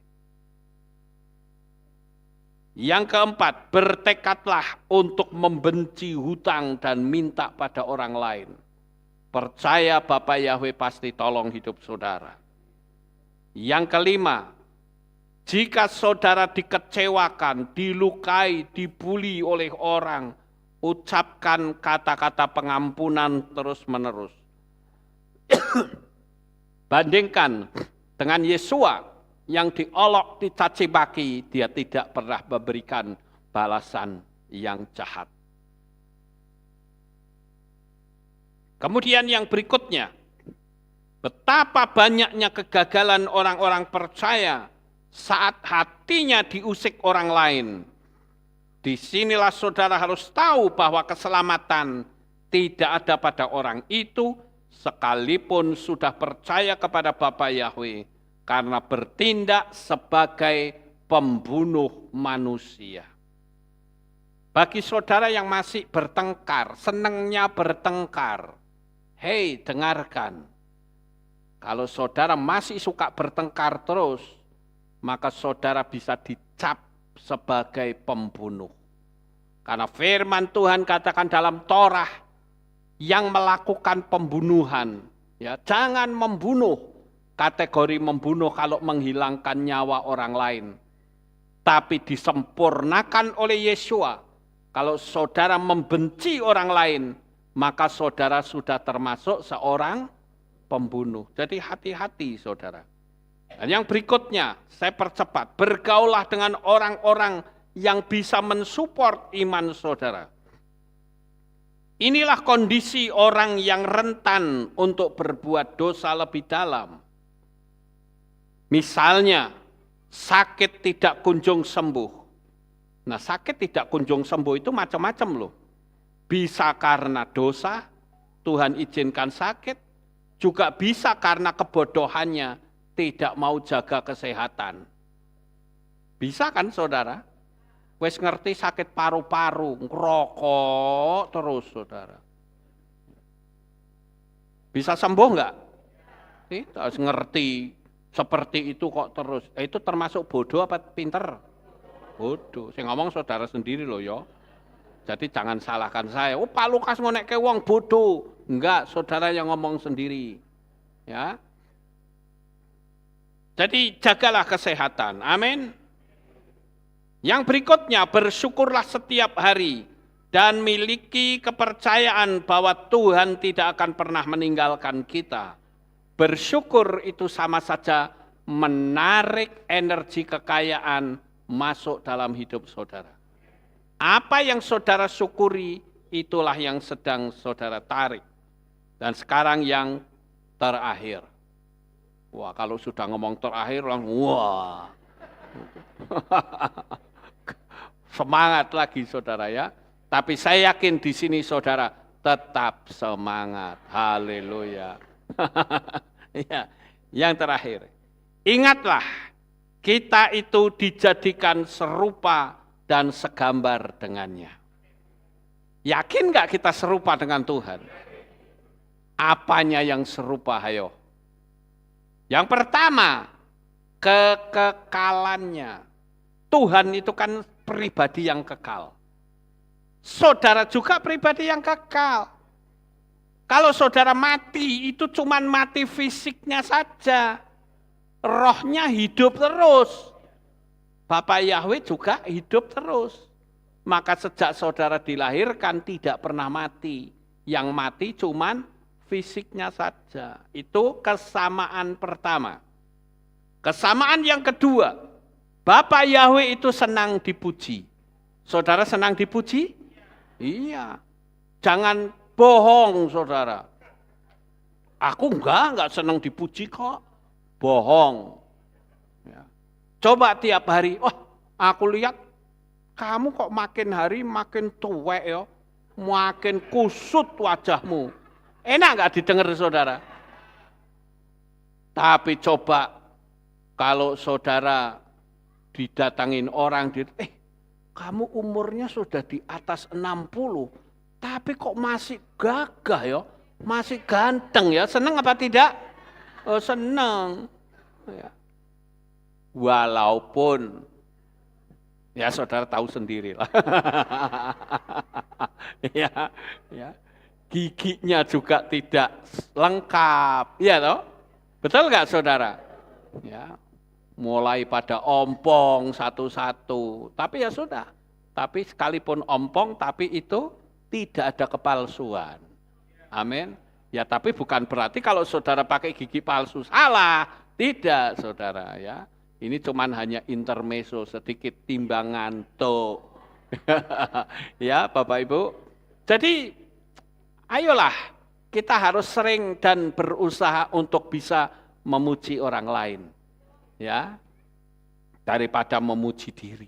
[SPEAKER 2] Yang keempat, bertekadlah untuk membenci hutang dan minta pada orang lain. Percaya Bapa Yahweh pasti tolong hidup saudara. Yang kelima, jika saudara dikecewakan, dilukai, dibuli oleh orang, ucapkan kata-kata pengampunan terus-menerus. Bandingkan dengan Yesua yang diolok, dicaci maki, dia tidak pernah memberikan balasan yang jahat. Kemudian yang berikutnya, betapa banyaknya kegagalan orang-orang percaya saat hatinya diusik orang lain. Disinilah saudara harus tahu bahwa keselamatan tidak ada pada orang itu sekalipun sudah percaya kepada Bapa Yahweh karena bertindak sebagai pembunuh manusia. Bagi saudara yang masih bertengkar, senangnya bertengkar, hei dengarkan, kalau saudara masih suka bertengkar terus, maka saudara bisa dicap sebagai pembunuh. Karena firman Tuhan katakan dalam Torah, yang melakukan pembunuhan, ya jangan membunuh, kategori membunuh kalau menghilangkan nyawa orang lain. Tapi disempurnakan oleh Yesua, kalau saudara membenci orang lain, maka saudara sudah termasuk seorang pembunuh. Jadi hati-hati saudara. Dan yang berikutnya, saya percepat, bergaulah dengan orang-orang yang bisa mensupport iman saudara. Inilah kondisi orang yang rentan untuk berbuat dosa lebih dalam. Misalnya, sakit tidak kunjung sembuh. Nah, sakit tidak kunjung sembuh itu macam-macam loh. Bisa karena dosa, Tuhan izinkan sakit, juga bisa karena kebodohannya, tidak mau jaga kesehatan. Bisa kan saudara? Wes ngerti sakit paru-paru, ngerokok terus saudara. Bisa sembuh enggak? Tidak ngerti seperti itu kok terus. Itu termasuk bodoh apa pinter? Bodoh. Saya ngomong saudara sendiri loh ya. Jadi jangan salahkan saya. Oh Pak Lukas ngonekke wong bodoh. Enggak, saudara yang ngomong sendiri. Ya. Jadi jagalah kesehatan. Amin. Yang berikutnya, bersyukurlah setiap hari dan miliki kepercayaan bahwa Tuhan tidak akan pernah meninggalkan kita. Bersyukur itu sama saja menarik energi kekayaan masuk dalam hidup saudara. Apa yang saudara syukuri, itulah yang sedang saudara tarik. Dan sekarang yang terakhir. Wah, kalau sudah ngomong terakhir, wah. Semangat lagi saudara ya. Tapi saya yakin di sini saudara tetap semangat. Haleluya. Ya, yang terakhir. Ingatlah, kita itu dijadikan serupa dan segambar dengannya. Yakin nggak kita serupa dengan Tuhan? Apanya yang serupa, hayo? Yang pertama, kekekalannya. Tuhan itu kan pribadi yang kekal. Saudara juga pribadi yang kekal. Kalau saudara mati, itu cuma mati fisiknya saja. Rohnya hidup terus. Bapak Yahweh juga hidup terus. Maka sejak saudara dilahirkan tidak pernah mati. Yang mati cuma fisiknya saja. Itu kesamaan pertama. Kesamaan yang kedua, Bapak Yahweh itu senang dipuji. Saudara senang dipuji? Iya. Jangan bohong saudara. Aku enggak senang dipuji kok. Bohong. Ya. Coba tiap hari, aku lihat kamu kok makin hari makin tuwek ya. Makin kusut wajahmu. Enak enggak didengar saudara? Tapi coba kalau saudara didatangin orang, kamu umurnya sudah di atas 60, tapi kok masih gagah ya, masih ganteng ya, senang apa tidak? Oh, senang. Ya. Walaupun, ya saudara tahu sendiri lah. ya, giginya juga tidak lengkap, ya toh? Betul nggak saudara? Ya. Mulai pada ompong satu-satu. Tapi ya sudah. Tapi sekalipun ompong, tapi itu tidak ada kepalsuan. Amin. Ya tapi bukan berarti kalau saudara pakai gigi palsu salah. Tidak saudara ya. Ini cuman hanya intermezzo, sedikit timbangan tuh. Ya Bapak Ibu. Jadi ayolah kita harus sering dan berusaha untuk bisa memuji orang lain. Ya, daripada memuji diri.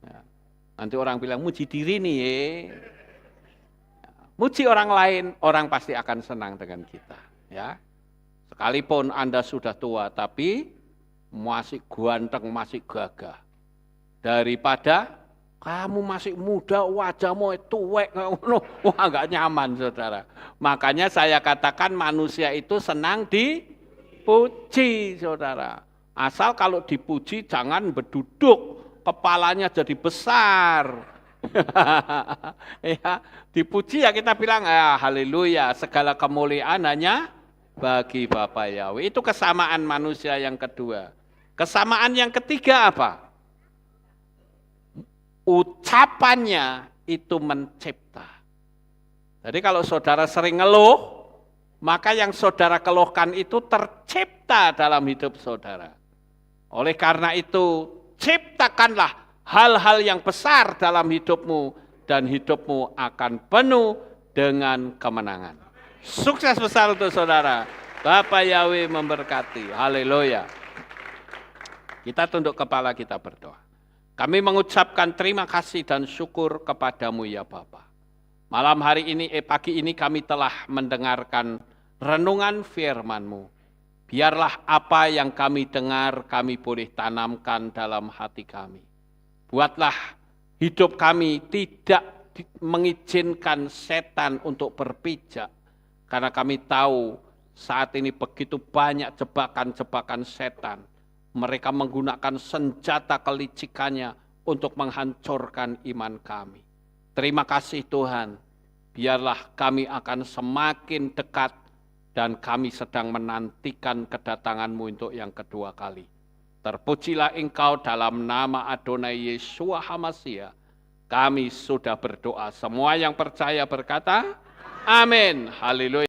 [SPEAKER 2] Ya. Nanti orang bilang muji diri nih ya. Muji orang lain, orang pasti akan senang dengan kita. Ya, sekalipun Anda sudah tua, tapi masih ganteng, masih gagah. Daripada kamu masih muda, wajahmu tuwek, wah nggak nyaman saudara. Makanya saya katakan manusia itu senang dipuji saudara. Asal kalau dipuji jangan berduduk, kepalanya jadi besar. Ya, dipuji ya kita bilang haleluya, segala kemuliaan hanya bagi Bapa Yahweh. Itu kesamaan manusia yang kedua. Kesamaan yang ketiga apa? Ucapannya itu mencipta. Jadi kalau saudara sering ngeluh, maka yang saudara keluhkan itu tercipta dalam hidup saudara. Oleh karena itu, ciptakanlah hal-hal yang besar dalam hidupmu dan hidupmu akan penuh dengan kemenangan. Sukses besar untuk saudara. Bapak Yahweh memberkati. Haleluya. Kita tunduk kepala, kita berdoa. Kami mengucapkan terima kasih dan syukur kepadamu ya Bapa. Malam hari ini, pagi ini kami telah mendengarkan renungan firman-Mu. Biarlah apa yang kami dengar, kami boleh tanamkan dalam hati kami. Buatlah hidup kami tidak mengizinkan setan untuk berpijak. Karena kami tahu saat ini begitu banyak jebakan-jebakan setan. Mereka menggunakan senjata kelicikannya untuk menghancurkan iman kami. Terima kasih Tuhan, biarlah kami akan semakin dekat dan kami sedang menantikan kedatangan-Mu untuk yang kedua kali. Terpujilah Engkau dalam nama Adonai Yeshua HaMashiach. Kami sudah berdoa. Semua yang percaya berkata, amin. Haleluya.